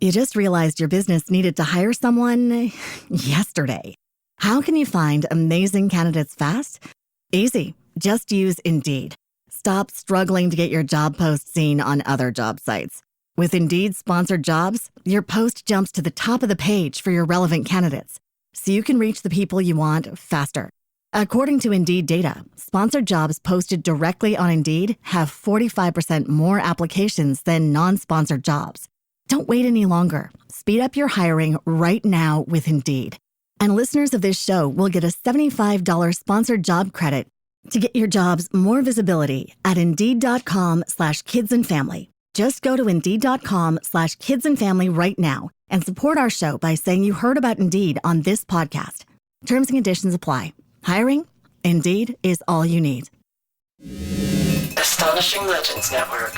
You just realized your business needed to hire someone yesterday. How can you find amazing candidates fast? Easy. Just use Indeed. Stop struggling to get your job post seen on other job sites. With Indeed sponsored jobs, your post jumps to the top of the page for your relevant candidates, so you can reach the people you want faster. According to Indeed data, sponsored jobs posted directly on Indeed have 45% more applications than non-sponsored jobs. Don't wait any longer. Speed up your hiring right now with Indeed. And listeners of this show will get a $75 sponsored job credit to get your jobs more visibility at Indeed.com/kidsandfamily. Just go to Indeed.com/kidsandfamily right now and support our show by saying you heard about Indeed on this podcast. Terms and conditions apply. Hiring? Indeed is all you need. Astonishing Legends Network.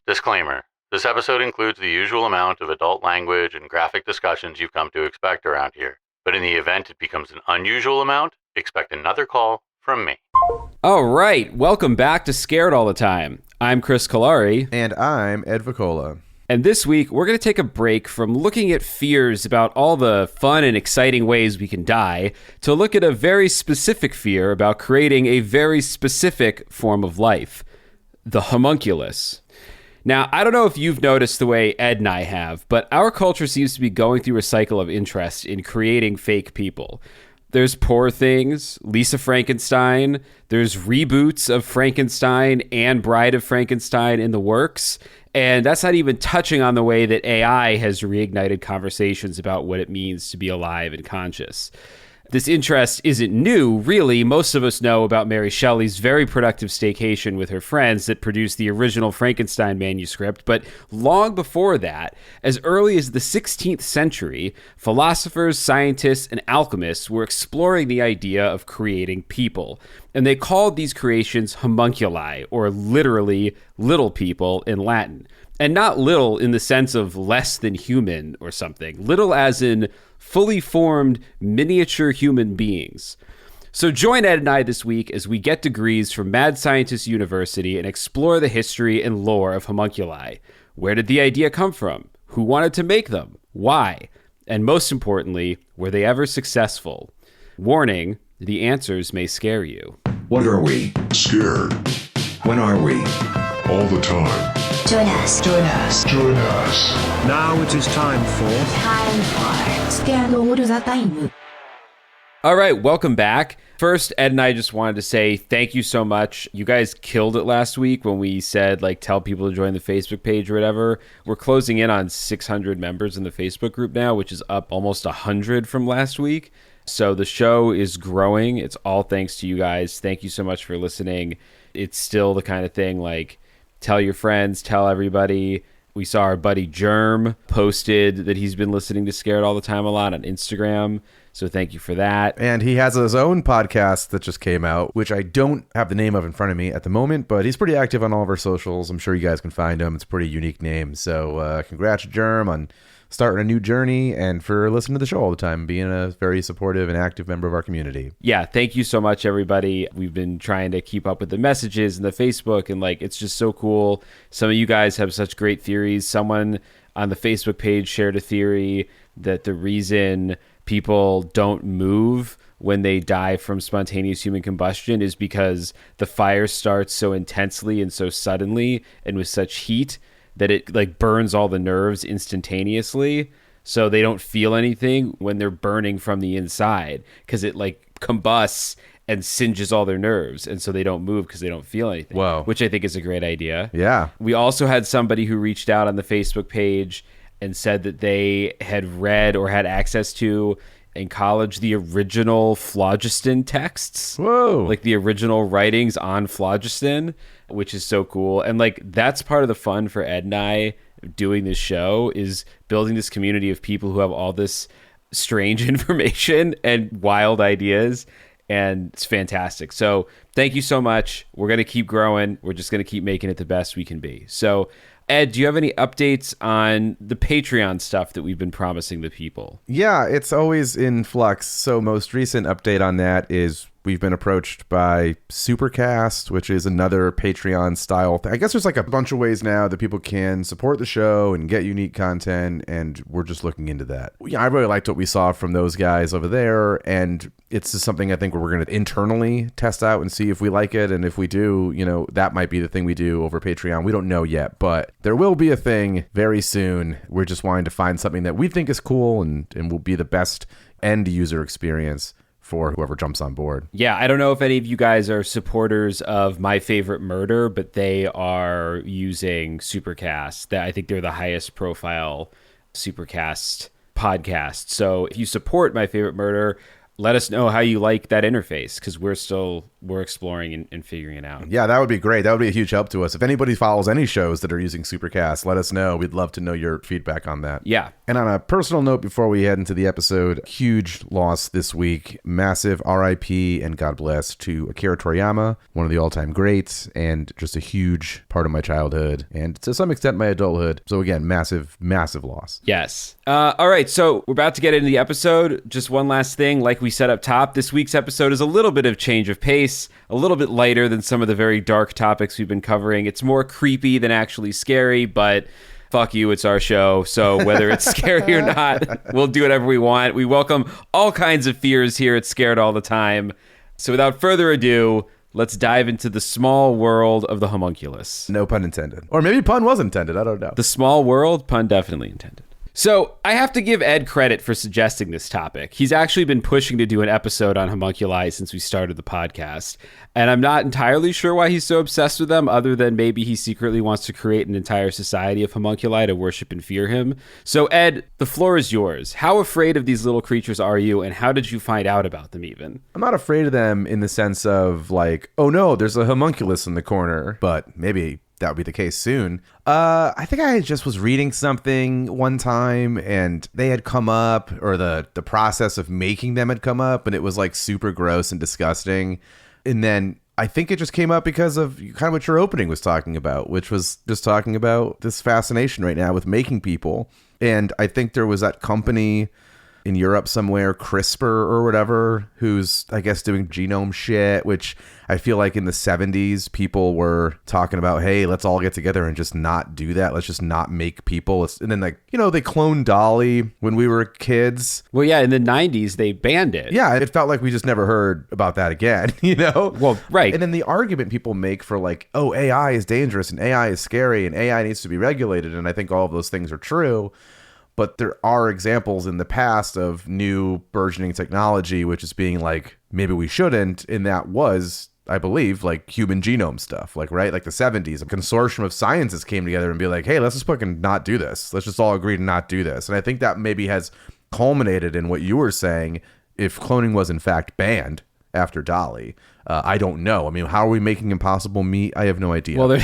Disclaimer. This episode includes the usual amount of adult language and graphic discussions you've come to expect around here. But in the event it becomes an unusual amount, expect another call from me. All right, welcome back to Scared All the Time. I'm Chris Cullari. And I'm Ed Voccola. And this week, we're going to take a break from looking at fears about all the fun and exciting ways we can die to look at a very specific fear about creating a very specific form of life, the homunculus. Now, I don't know if you've noticed the way Ed and I have, but our culture seems to be going through a cycle of interest in creating fake people. There's Poor Things, Lisa Frankenstein, there's reboots of Frankenstein and Bride of Frankenstein in the works, and that's not even touching on the way that AI has reignited conversations about what it means to be alive and conscious. This interest isn't new, really. Most of us know about Mary Shelley's very productive staycation with her friends that produced the original Frankenstein manuscript, but long before that, as early as the 16th century, philosophers, scientists, and alchemists were exploring the idea of creating people. And they called these creations homunculi, or literally little people in Latin. And not little in the sense of less than human or something. Little as in fully formed miniature human beings. So join Ed and I this week as we get degrees from Mad Scientist University and explore the history and lore of homunculi. Where did the idea come from? Who wanted to make them? Why? And most importantly, were they ever successful? Warning, the answers may scare you. What are we? Scared. When are we? All the time. Join us. Join us. Join us. Now it is time for Scared All the Time. All right, welcome back. First, Ed and I just wanted to say thank you so much. You guys killed it last week when we said, tell people to join the Facebook page or whatever. We're closing in on 600 members in the Facebook group now, which is up almost 100 from last week. So the show is growing. It's all thanks to you guys. Thank you so much for listening. It's still the kind of thing tell your friends, tell everybody. We saw our buddy Germ posted that he's been listening to Scared All the Time a lot on Instagram. So thank you for that. And he has his own podcast that just came out, which I don't have the name of in front of me at the moment, but he's pretty active on all of our socials. I'm sure you guys can find him. It's a pretty unique name. So congrats, Germ, on starting a new journey and for listening to the show all the time, being a very supportive and active member of our community. Yeah, thank you so much, everybody. We've been trying to keep up with the messages and the Facebook, and it's just so cool. Some of you guys have such great theories. Someone on the Facebook page shared a theory that the reason people don't move when they die from spontaneous human combustion is because the fire starts so intensely and so suddenly and with such heat that it burns all the nerves instantaneously, so they don't feel anything when they're burning from the inside because it combusts and singes all their nerves, and so they don't move because they don't feel anything. Whoa. Which I think is a great idea. Yeah. We also had somebody who reached out on the Facebook page and said that they had read or had access to in college the original phlogiston texts. Whoa. The original writings on phlogiston, which is so cool. And that's part of the fun for Ed and I doing this show, is building this community of people who have all this strange information and wild ideas. And it's fantastic. So thank you so much. We're going to keep growing. We're just going to keep making it the best we can be. So Ed, do you have any updates on the Patreon stuff that we've been promising the people? Yeah, it's always in flux. So most recent update on that is We've been approached by Supercast, which is another Patreon style thing. I guess there's like a bunch of ways now that people can support the show and get unique content, and we're just looking into that. Yeah, I really liked what we saw from those guys over there, and it's just something I think we're going to internally test out and see if we like it, and if we do, that might be the thing we do over Patreon. We don't know yet, but there will be a thing very soon. We're just wanting to find something that we think is cool and will be the best end user experience for whoever jumps on board. Yeah, I don't know if any of you guys are supporters of My Favorite Murder, but they are using Supercast. I think they're the highest profile Supercast podcast. So if you support My Favorite Murder, let us know how you like that interface, because we're exploring and figuring it out. Yeah, that would be great. That would be a huge help to us. If anybody follows any shows that are using Supercast, let us know. We'd love to know your feedback on that. Yeah. And on a personal note, before we head into the episode, huge loss this week. Massive RIP and God bless to Akira Toriyama, one of the all-time greats, and just a huge part of my childhood and to some extent my adulthood. So again, massive, massive loss. Yes. All right, so we're about to get into the episode. Just one last thing, like we said up top, this week's episode is a little bit of change of pace, a little bit lighter than some of the very dark topics we've been covering. It's more creepy than actually scary, but fuck you, it's our show. So whether it's scary or not, we'll do whatever we want. We welcome all kinds of fears here at Scared All the Time. So without further ado, let's dive into the small world of the homunculus. No pun intended. Or maybe pun was intended, I don't know. The small world, pun definitely intended. So I have to give Ed credit for suggesting this topic. He's actually been pushing to do an episode on homunculi since we started the podcast. And I'm not entirely sure why he's so obsessed with them, other than maybe he secretly wants to create an entire society of homunculi to worship and fear him. So Ed, the floor is yours. How afraid of these little creatures are you, and how did you find out about them even? I'm not afraid of them in the sense of like, oh no, there's a homunculus in the corner, but maybe that would be the case soon. I think I just was reading something one time and they had come up, or the process of making them had come up, and it was like super gross and disgusting. And then I think it just came up because of kind of what your opening was talking about, which was just talking about this fascination right now with making people. And I think there was that company in Europe somewhere, CRISPR or whatever, who's, I guess, doing genome shit, which I feel like in the 70s, people were talking about, hey, let's all get together and just not do that. Let's just not make people. And then, like, they cloned Dolly when we were kids. Well, yeah, in the 90s, they banned it. Yeah, it felt like we just never heard about that again, Well, right. And then the argument people make for like, oh, AI is dangerous and AI is scary and AI needs to be regulated. And I think all of those things are true. But there are examples in the past of new burgeoning technology, which is being like, maybe we shouldn't. And that was, I believe, like human genome stuff, like, right? Like the 70s, a consortium of scientists came together and be like, hey, let's just fucking not do this. Let's just all agree to not do this. And I think that maybe has culminated in what you were saying. If cloning was in fact banned after Dolly, I don't know. I mean, how are we making impossible meat? I have no idea. Well,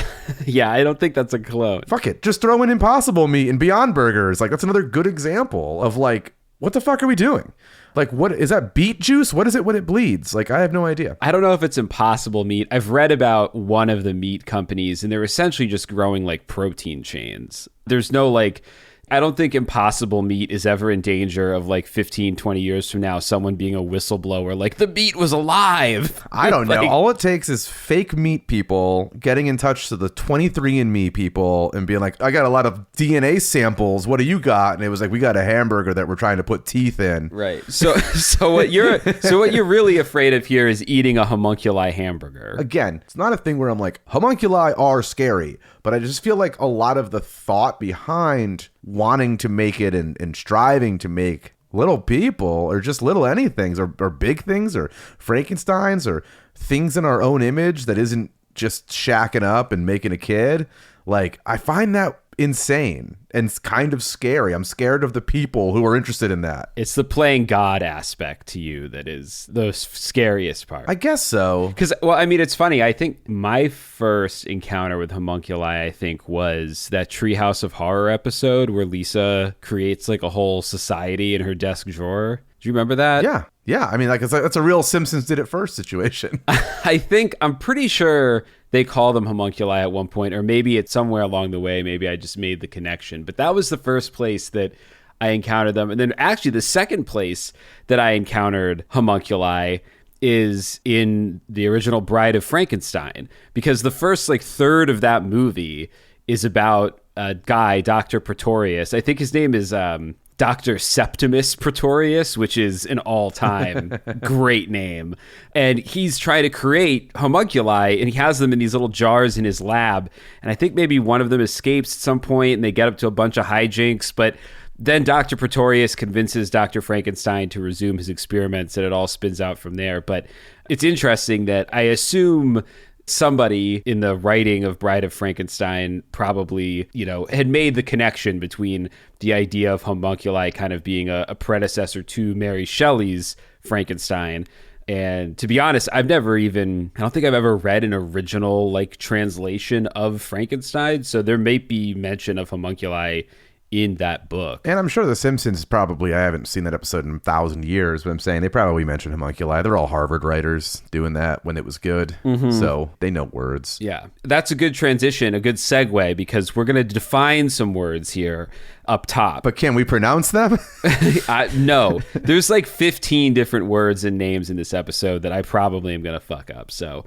yeah, I don't think that's a clone. Fuck it. Just throw in impossible meat and Beyond Burgers. Like, that's another good example of like, what the fuck are we doing? Like, what is that, beet juice? What is it when it bleeds? Like, I have no idea. I don't know if it's impossible meat. I've read about one of the meat companies, and they're essentially just growing like protein chains. There's no like, I don't think Impossible Meat is ever in danger of like 15, 20 years from now, someone being a whistleblower, like the meat was alive. I don't know. All it takes is fake meat people getting in touch to the 23andMe people and being like, I got a lot of DNA samples. What do you got? And it was like, we got a hamburger that we're trying to put teeth in. Right. So what you're really afraid of here is eating a homunculi hamburger. Again, it's not a thing where I'm like, homunculi are scary, but I just feel like a lot of the thought behind wanting to make it and striving to make little people, or just little anythings, or big things, or Frankensteins, or things in our own image that isn't just shacking up and making a kid. Like, I find that insane and kind of scary. I'm scared of the people who are interested in that. It's the playing God aspect to you that is the scariest part. I guess so. Because, well, I mean, it's funny. I think my first encounter with homunculi, was that Treehouse of Horror episode where Lisa creates like a whole society in her desk drawer. Do you remember that? Yeah. Yeah. I mean, like, that's a real Simpsons did it first situation. I'm pretty sure they call them homunculi at one point, or maybe it's somewhere along the way. Maybe I just made the connection. But that was the first place that I encountered them. And then actually the second place that I encountered homunculi is in the original Bride of Frankenstein, because the first third of that movie is about a guy, Dr. Pretorius. I think his name is Dr. Septimus Pretorius, which is an all-time great name. And he's trying to create homunculi, and he has them in these little jars in his lab. And I think maybe one of them escapes at some point, and they get up to a bunch of hijinks. But then Dr. Pretorius convinces Dr. Frankenstein to resume his experiments, and it all spins out from there. But it's interesting that I assume somebody in the writing of Bride of Frankenstein probably, had made the connection between the idea of homunculi kind of being a predecessor to Mary Shelley's Frankenstein. And to be honest, I don't think I've ever read an original translation of Frankenstein. So there may be mention of homunculi in that book. And I'm sure The Simpsons I haven't seen that episode in 1,000 years, but I'm saying they probably mentioned homunculi. They're all Harvard writers doing that when it was good. So they know words. Yeah, that's a good transition, a good segue, because we're going to define some words here up top. But can we pronounce them? No. There's 15 different words and names in this episode that I probably am going to fuck up. So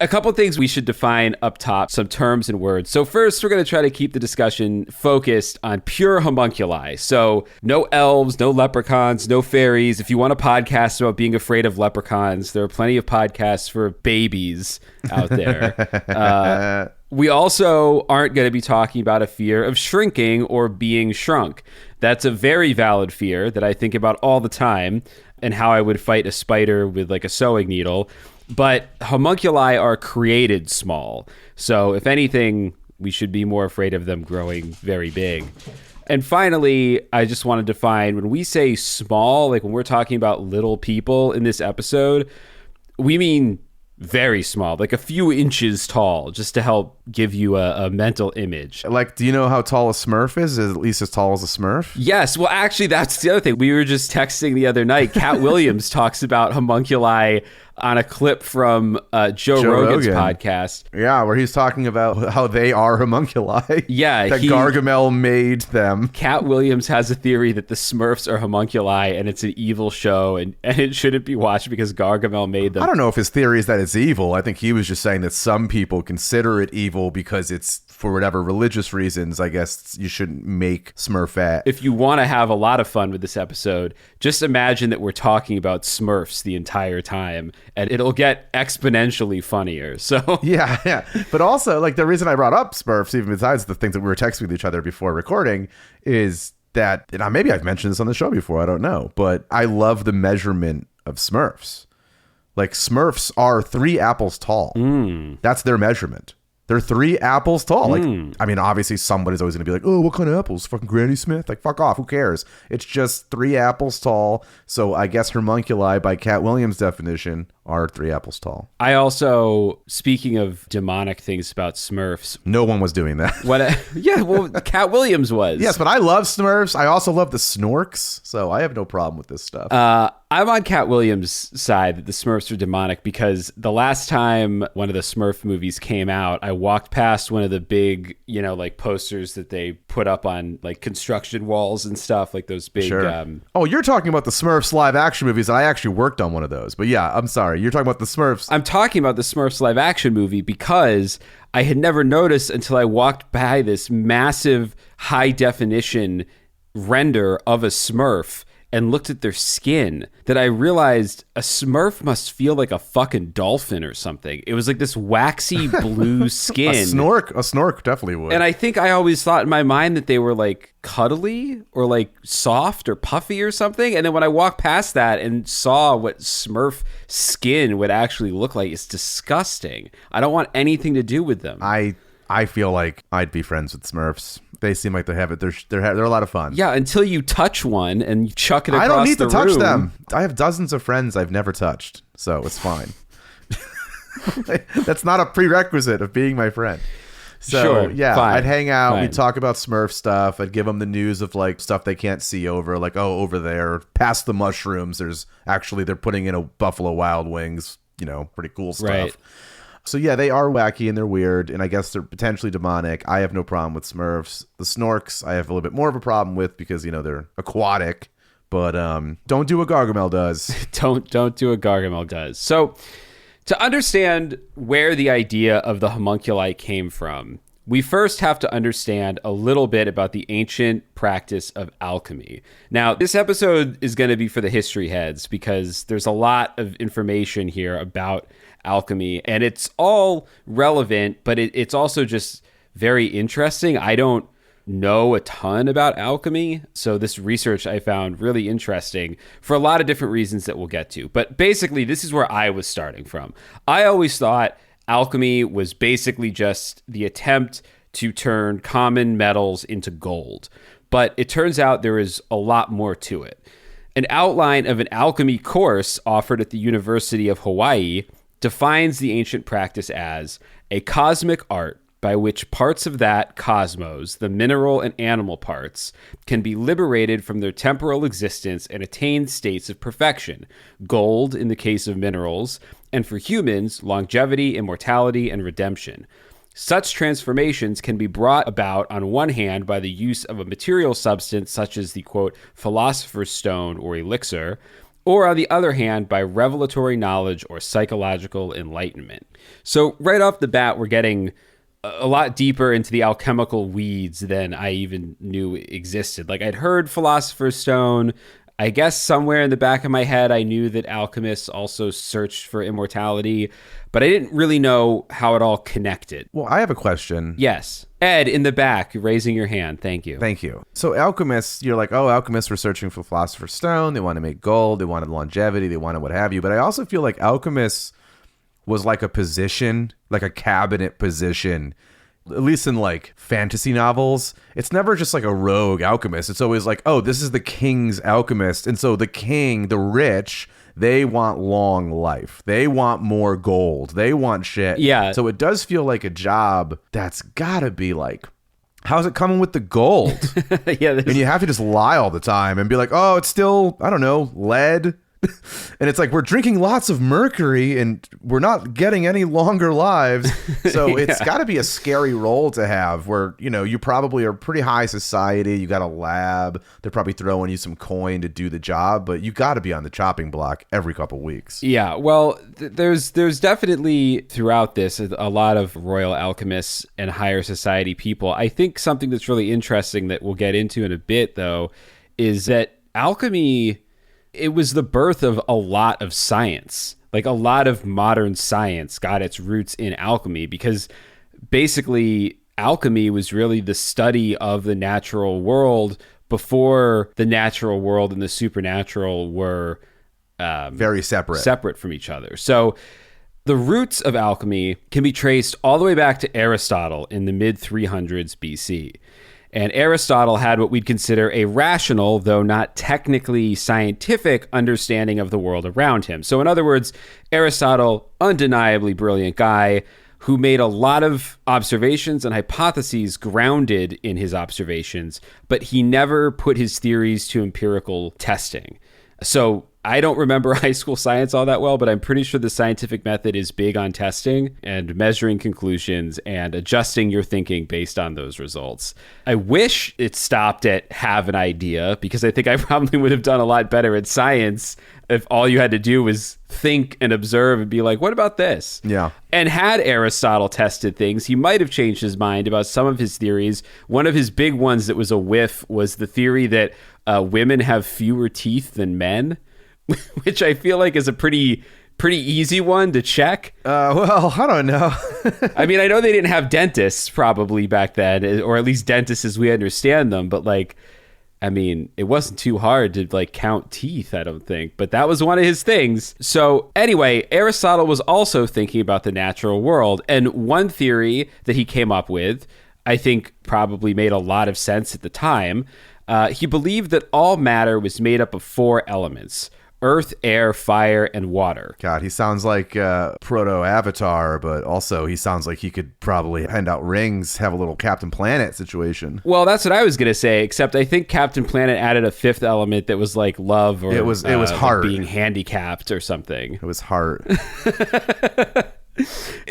a couple things we should define up top, some terms and words. So first, we're going to try to keep the discussion focused on pure homunculi. So no elves, no leprechauns, no fairies. If you want a podcast about being afraid of leprechauns, there are plenty of podcasts for babies out there. We also aren't going to be talking about a fear of shrinking or being shrunk. That's a very valid fear that I think about all the time, and how I would fight a spider with a sewing needle. But homunculi are created small. So if anything, we should be more afraid of them growing very big. And finally, I just want to define, when we say small, when we're talking about little people in this episode, we mean very small, a few inches tall, just to help give you a mental image. Do you know how tall a Smurf is? Is it at least as tall as a Smurf? Yes. Well, actually, that's the other thing. We were just texting the other night. Cat Williams talks about homunculi on a clip from Joe Rogan's podcast. Yeah, where he's talking about how they are homunculi. Yeah. That Gargamel made them. Cat Williams has a theory that the Smurfs are homunculi, and it's an evil show, and it shouldn't be watched because Gargamel made them. I don't know if his theory is that it's evil. I think he was just saying that some people consider it evil because it's, for whatever religious reasons, I guess you shouldn't make Smurfette. If you want to have a lot of fun with this episode, just imagine that we're talking about Smurfs the entire time, and it'll get exponentially funnier. So yeah. But also, the reason I brought up Smurfs, even besides the things that we were texting with each other before recording, is that, and maybe I've mentioned this on the show before, I don't know, but I love the measurement of Smurfs. Smurfs are 3 apples tall. That's their measurement. They're 3 apples tall. Obviously somebody's always going to be oh, what kind of apples? Fucking Granny Smith? Fuck off. Who cares? It's just 3 apples tall. So I guess homunculi, by Cat Williams' definition, are 3 apples tall. I also, speaking of demonic things about Smurfs. No one was doing that. Cat Williams was. Yes, but I love Smurfs. I also love the Snorks. So I have no problem with this stuff. I'm on Cat Williams' side that the Smurfs are demonic, because the last time one of the Smurf movies came out, I walked past one of the big, posters that they put up on construction walls and stuff, those big. Sure. You're talking about the Smurfs live action movies, and I actually worked on one of those. But yeah, I'm sorry. You're talking about the Smurfs. I'm talking about the Smurfs live action movie because I had never noticed until I walked by this massive high definition render of a Smurf and looked at their skin, that I realized a Smurf must feel like a fucking dolphin or something. It was this waxy blue skin. A snork definitely would. And I think I always thought in my mind that they were cuddly or soft or puffy or something. And then when I walked past that and saw what Smurf skin would actually look like, it's disgusting. I don't want anything to do with them. I feel like I'd be friends with Smurfs. They seem like they have it. They're a lot of fun. Yeah, until you touch one and you chuck it across the room. I don't need to touch them. I have dozens of friends I've never touched, so it's fine. That's not a prerequisite of being my friend. So, sure, yeah, fine, I'd hang out. fine. We'd talk about Smurf stuff. I'd give them the news of stuff they can't see over. Over there, past the mushrooms, they're putting in a Buffalo Wild Wings, pretty cool stuff. Right. So yeah, they are wacky and they're weird, and I guess they're potentially demonic. I have no problem with Smurfs. The Snorks, I have a little bit more of a problem with because, they're aquatic, But don't do what Gargamel does. Don't do what Gargamel does. So to understand where the idea of the homunculi came from, we first have to understand a little bit about the ancient practice of alchemy. Now, this episode is going to be for the history heads because there's a lot of information here about alchemy, and it's all relevant, but it's also just very interesting. I don't know a ton about alchemy, so this research I found really interesting for a lot of different reasons that we'll get to. But basically, this is where I was starting from. I always thought alchemy was basically just the attempt to turn common metals into gold, but it turns out there is a lot more to it. An outline of an alchemy course offered at the University of Hawaii defines the ancient practice as a cosmic art by which parts of that cosmos, the mineral and animal parts, can be liberated from their temporal existence and attain states of perfection, gold in the case of minerals, and for humans, longevity, immortality, and redemption. Such transformations can be brought about on one hand by the use of a material substance such as the, quote, philosopher's stone or elixir, or on the other hand by revelatory knowledge or psychological enlightenment. So right off the bat, we're getting a lot deeper into the alchemical weeds than I even knew existed. Like, I'd heard philosopher's stone. I guess somewhere in the back of my head, I knew that alchemists also searched for immortality, but I didn't really know how it all connected. Well, I have a question. Yes. Ed, in the back, raising your hand. Thank you. Thank you. So alchemists, you're like, oh, alchemists were searching for philosopher's stone. They want to make gold. They wanted longevity. They wanted what have you. But I also feel like alchemists was like a position, like a cabinet position, at least in like fantasy novels. It's never just like a rogue alchemist. It's always like, oh, this is the king's alchemist. And so the king, the rich, they want long life. They want more gold. They want shit. Yeah. So it does feel like a job that's gotta be like, how's it coming with the gold? Yeah. And you have to just lie all the time and be like, oh, it's still, I don't know, lead. And it's like, we're drinking lots of mercury and we're not getting any longer lives. So it's got to be a scary role to have where, you know, you probably are pretty high society. You got a lab. They're probably throwing you some coin to do the job, but you got to be on the chopping block every couple weeks. Yeah. Well, there's definitely throughout this a lot of royal alchemists and higher society people. I think something that's really interesting that we'll get into in a bit, though, is that alchemy, it was the birth of a lot of science. Like, a lot of modern science got its roots in alchemy because basically alchemy was really the study of the natural world before the natural world and the supernatural were very separate from each other. So the roots of alchemy can be traced all the way back to Aristotle in the mid-300s BC. And Aristotle had what we'd consider a rational, though not technically scientific, understanding of the world around him. So in other words, Aristotle, undeniably brilliant guy who made a lot of observations and hypotheses grounded in his observations, but he never put his theories to empirical testing. So I don't remember high school science all that well, but I'm pretty sure the scientific method is big on testing and measuring conclusions and adjusting your thinking based on those results. I wish it stopped at have an idea, because I think I probably would have done a lot better at science if all you had to do was think and observe and be like, what about this? Yeah. And had Aristotle tested things, he might have changed his mind about some of his theories. One of his big ones that was a whiff was the theory that women have fewer teeth than men, which I feel like is a pretty easy one to check. Well, I don't know. I mean, I know they didn't have dentists probably back then, or at least dentists as we understand them, but like, I mean, it wasn't too hard to like count teeth, I don't think, but that was one of his things. So anyway, Aristotle was also thinking about the natural world, and one theory that he came up with, I think probably made a lot of sense at the time. He believed that all matter was made up of 4 elements: earth, air, fire, and water. God, he sounds like proto-Avatar, but also he sounds like he could probably hand out rings, have a little Captain Planet situation. Well, that's what I was going to say, except I think Captain Planet added a 5th element that was like love, or it was heart. Like being handicapped or something. It was heart.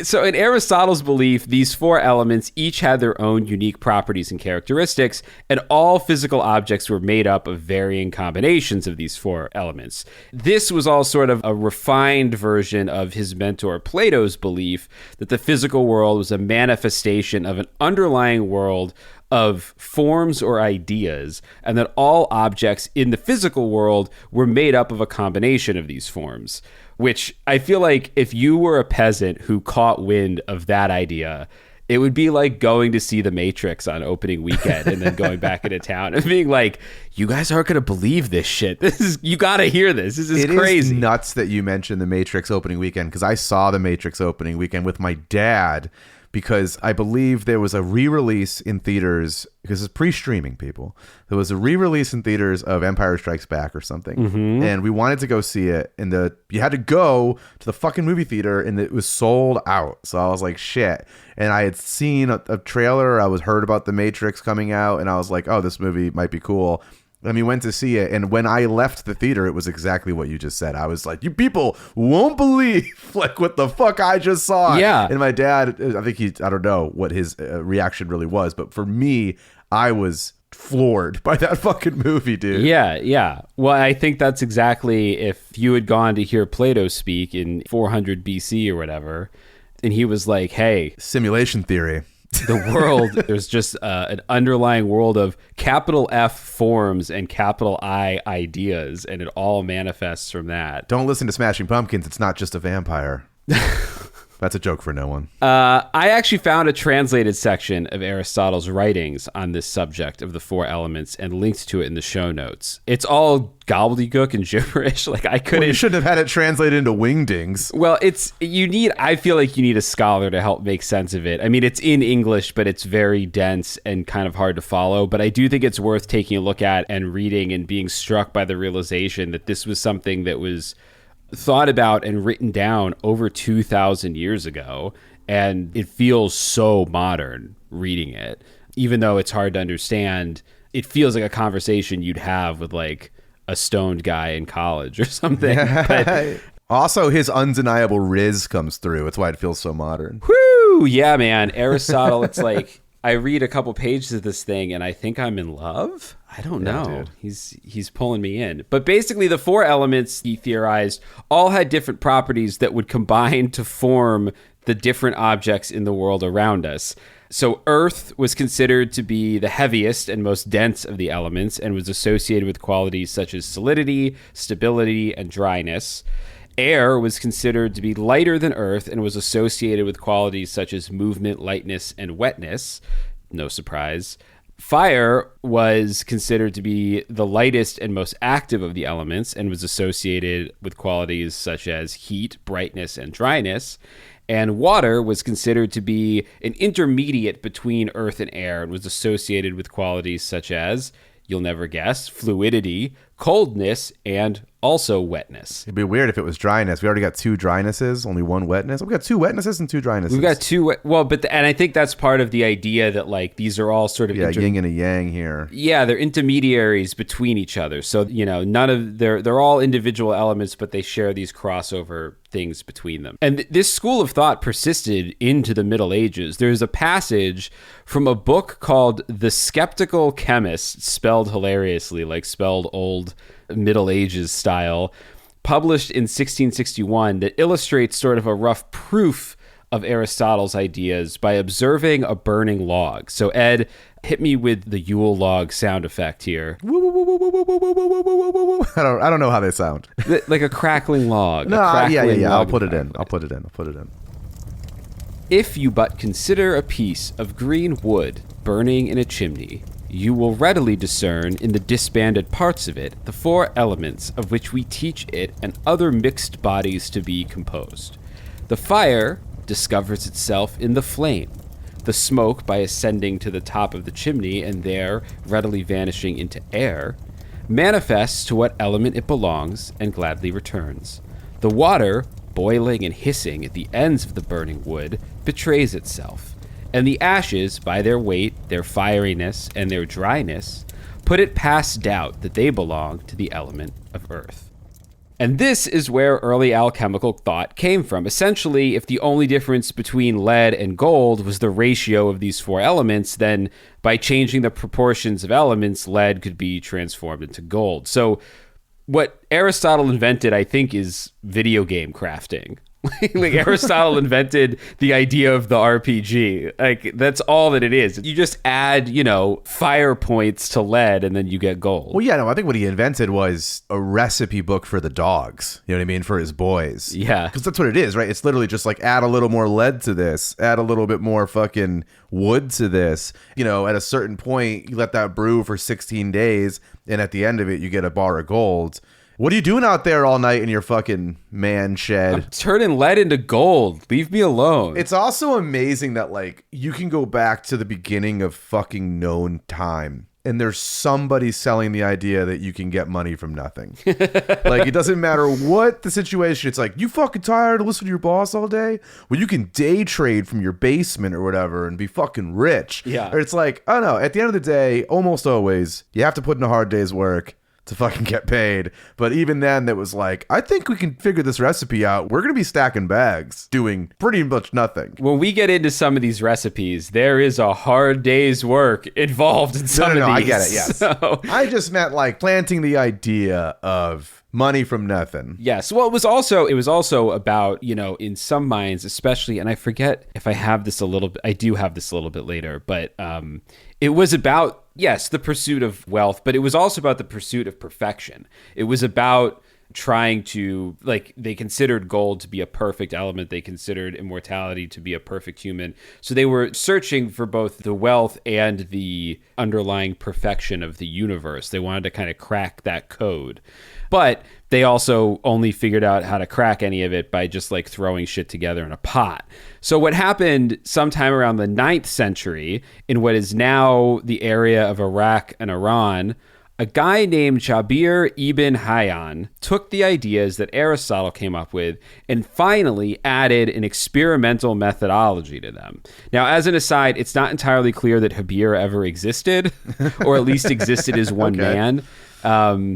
So in Aristotle's belief, these four elements each had their own unique properties and characteristics, and all physical objects were made up of varying combinations of these four elements. This was all sort of a refined version of his mentor Plato's belief that the physical world was a manifestation of an underlying world of forms or ideas, and that all objects in the physical world were made up of a combination of these forms. Which I feel like if you were a peasant who caught wind of that idea, it would be like going to see The Matrix on opening weekend and then going back into town and being like, you guys aren't going to believe this shit. You got to hear this. This is crazy. It is nuts that you mentioned The Matrix opening weekend, because I saw The Matrix opening weekend with my dad, because I believe there was a re-release in theaters, because it's pre-streaming, people. There was a re-release in theaters of Empire Strikes Back or something. And we wanted to go see it. And you had to go to the fucking movie theater, and it was sold out. So I was like, shit. And I had seen a trailer. I was heard about The Matrix coming out, and I was like, oh, this movie might be cool. And we went to see it, and when I left the theater, it was exactly what you just said. I was like, you people won't believe like what the fuck I just saw. Yeah. And my dad, I don't know what his reaction really was, but for me, I was floored by that fucking movie, dude. Yeah. Well, I think that's exactly if you had gone to hear Plato speak in 400 BC or whatever, and he was like, hey, simulation theory. The world, there's just an underlying world of capital F forms and capital I ideas, and it all manifests from that. Don't listen to Smashing Pumpkins. It's not just a vampire. That's a joke for no one. I actually found a translated section of Aristotle's writings on this subject of the four elements and linked to it in the show notes. It's all gobbledygook and gibberish. Like I couldn't. Well, you shouldn't have had it translated into wingdings. Well, I feel like you need a scholar to help make sense of it. I mean, it's in English, but it's very dense and kind of hard to follow. But I do think it's worth taking a look at and reading and being struck by the realization that this was something that was thought about and written down over 2,000 years ago, and it feels so modern reading it. Even though it's hard to understand, it feels like a conversation you'd have with like a stoned guy in college or something. But, also, his undeniable riz comes through. That's why it feels so modern. Whoo! Yeah, man. Aristotle, it's like I read a couple pages of this thing and I think I'm in love. I don't know. Dude. He's pulling me in. But basically the four elements, he theorized, all had different properties that would combine to form the different objects in the world around us. So Earth was considered to be the heaviest and most dense of the elements and was associated with qualities such as solidity, stability, and dryness. Air was considered to be lighter than Earth and was associated with qualities such as movement, lightness, and wetness. No surprise. Fire was considered to be the lightest and most active of the elements and was associated with qualities such as heat, brightness, and dryness. And water was considered to be an intermediate between earth and air and was associated with qualities such as, you'll never guess, fluidity, coldness, and also wetness. It'd be weird if it was dryness. We already got two drynesses, only one wetness. We got two wetnesses and two drynesses. We've got two. And I think that's part of the idea that like these are all sort of yin and a yang here. Yeah, they're intermediaries between each other. So none of they're all individual elements, but they share these crossover things between them. And this school of thought persisted into the Middle Ages. There's a passage from a book called The Skeptical Chemist, spelled hilariously, like spelled old Middle Ages style, published in 1661, that illustrates sort of a rough proof of Aristotle's ideas by observing a burning log. So Ed, hit me with the Yule log sound effect here. I don't know how they sound. Like a crackling log. No, yeah. I'll put it in. If you but consider a piece of green wood burning in a chimney, you will readily discern in the disbanded parts of it the four elements of which we teach it and other mixed bodies to be composed. The fire discovers itself in the flame, the smoke by ascending to the top of the chimney and there readily vanishing into air, manifests to what element it belongs and gladly returns. The water, boiling and hissing at the ends of the burning wood, betrays itself, and the ashes, by their weight, their fieriness, and their dryness, put it past doubt that they belong to the element of earth. And this is where early alchemical thought came from. Essentially, if the only difference between lead and gold was the ratio of these 4 elements, then by changing the proportions of elements, lead could be transformed into gold. So what Aristotle invented, I think, is video game crafting. Like Aristotle invented the idea of the RPG. Like that's all that it is. You just add, fire points to lead and then you get gold. Well, yeah, no, I think what he invented was a recipe book for the dogs. You know what I mean? For his boys. Yeah. Because that's what it is, right? It's literally just like add a little more lead to this, add a little bit more fucking wood to this. At a certain point, you let that brew for 16 days and at the end of it, you get a bar of gold. What are you doing out there all night in your fucking man shed? I'm turning lead into gold. Leave me alone. It's also amazing that, like, you can go back to the beginning of fucking known time and there's somebody selling the idea that you can get money from nothing. Like, it doesn't matter what the situation. It's like, you fucking tired of listening to your boss all day? Well, you can day trade from your basement or whatever and be fucking rich. Yeah. Or it's like, I don't know. At the end of the day, almost always, you have to put in a hard day's work to fucking get paid. But even then, that was like, I think we can figure this recipe out. We're going to be stacking bags doing pretty much nothing. When we get into some of these recipes, there is a hard day's work involved in some of these. I get it, yes. So, I just meant like planting the idea of money from nothing. yes. Well, it was also about, in some minds, especially, and I forget if I have this a little bit, I do have this a little bit later, but it was about, yes, the pursuit of wealth, but it was also about the pursuit of perfection. It was about trying to, like, they considered gold to be a perfect element. They considered immortality to be a perfect human. So they were searching for both the wealth and the underlying perfection of the universe. They wanted to kind of crack that code. But they also only figured out how to crack any of it by just like throwing shit together in a pot. So what happened sometime around the 9th century in what is now the area of Iraq and Iran, a guy named Jabir ibn Hayyan took the ideas that Aristotle came up with and finally added an experimental methodology to them. Now, as an aside, it's not entirely clear that Jabir ever existed, or at least existed as one man.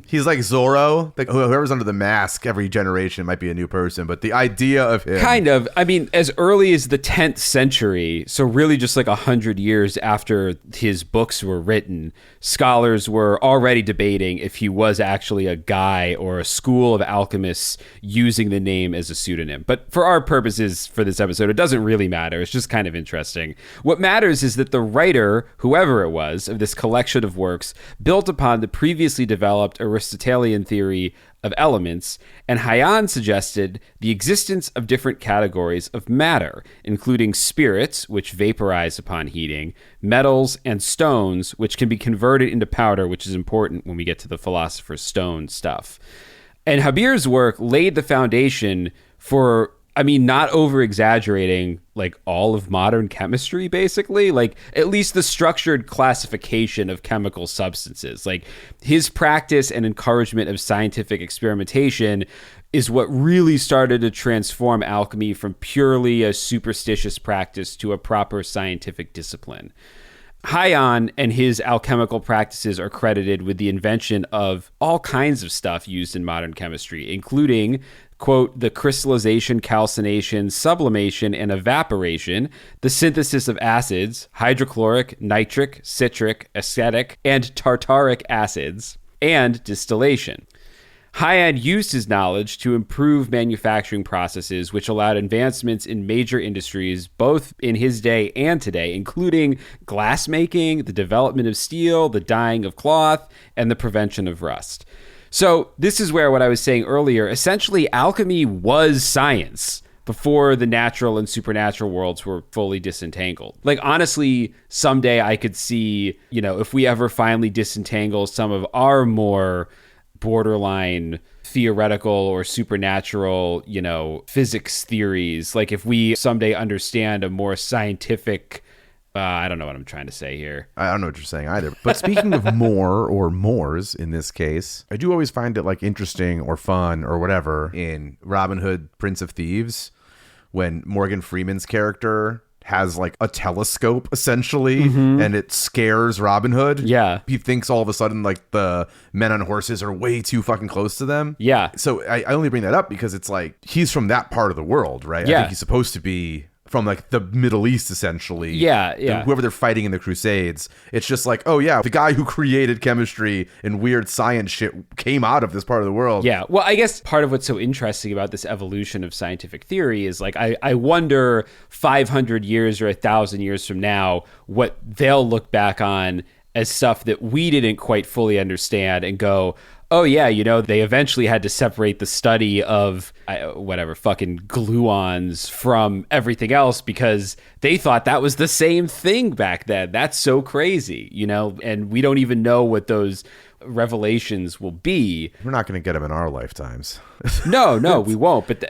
He's like Zorro. Like whoever's under the mask every generation might be a new person, but the idea of him, kind of, I mean, as early as the 10th century, so really just like 100 years after his books were written, scholars were already debating if he was actually a guy or a school of alchemists using the name as a pseudonym. But for our purposes for this episode, it doesn't really matter. It's just kind of interesting. What matters is that the writer, whoever it was, of this collection of works built upon the previously developed Aristotelian theory of elements, and Hayyan suggested the existence of different categories of matter, including spirits, which vaporize upon heating, metals, and stones, which can be converted into powder, which is important when we get to the philosopher's stone stuff. And Jabir's work laid the foundation for, I mean, not over-exaggerating, like, all of modern chemistry, basically. Like, at least the structured classification of chemical substances. Like, his practice and encouragement of scientific experimentation is what really started to transform alchemy from purely a superstitious practice to a proper scientific discipline. Hayyan and his alchemical practices are credited with the invention of all kinds of stuff used in modern chemistry, including, quote, the crystallization, calcination, sublimation, and evaporation, the synthesis of acids, hydrochloric, nitric, citric, acetic, and tartaric acids, and distillation. Hayyan used his knowledge to improve manufacturing processes, which allowed advancements in major industries, both in his day and today, including glassmaking, the development of steel, the dyeing of cloth, and the prevention of rust. So this is where what I was saying earlier, essentially alchemy was science before the natural and supernatural worlds were fully disentangled. Like, honestly, someday I could see, if we ever finally disentangle some of our more borderline theoretical or supernatural, physics theories, like if we someday understand a more scientific, I don't know what I'm trying to say here. I don't know what you're saying either. But speaking of more or mores in this case, I do always find it like interesting or fun or whatever in Robin Hood, Prince of Thieves, when Morgan Freeman's character has like a telescope essentially, and it scares Robin Hood. Yeah. He thinks all of a sudden like the men on horses are way too fucking close to them. Yeah. So I only bring that up because it's like he's from that part of the world, right? Yeah. I think he's supposed to be from like the Middle East, essentially. Yeah. Whoever they're fighting in the Crusades. It's just like, oh yeah, the guy who created chemistry and weird science shit came out of this part of the world. Yeah. Well, I guess part of what's so interesting about this evolution of scientific theory is like, I wonder 500 years or 1,000 years from now, what they'll look back on as stuff that we didn't quite fully understand and go, oh yeah, they eventually had to separate the study of fucking gluons from everything else because they thought that was the same thing back then. That's so crazy, and we don't even know what those revelations will be. We're not going to get them in our lifetimes. No, we won't. But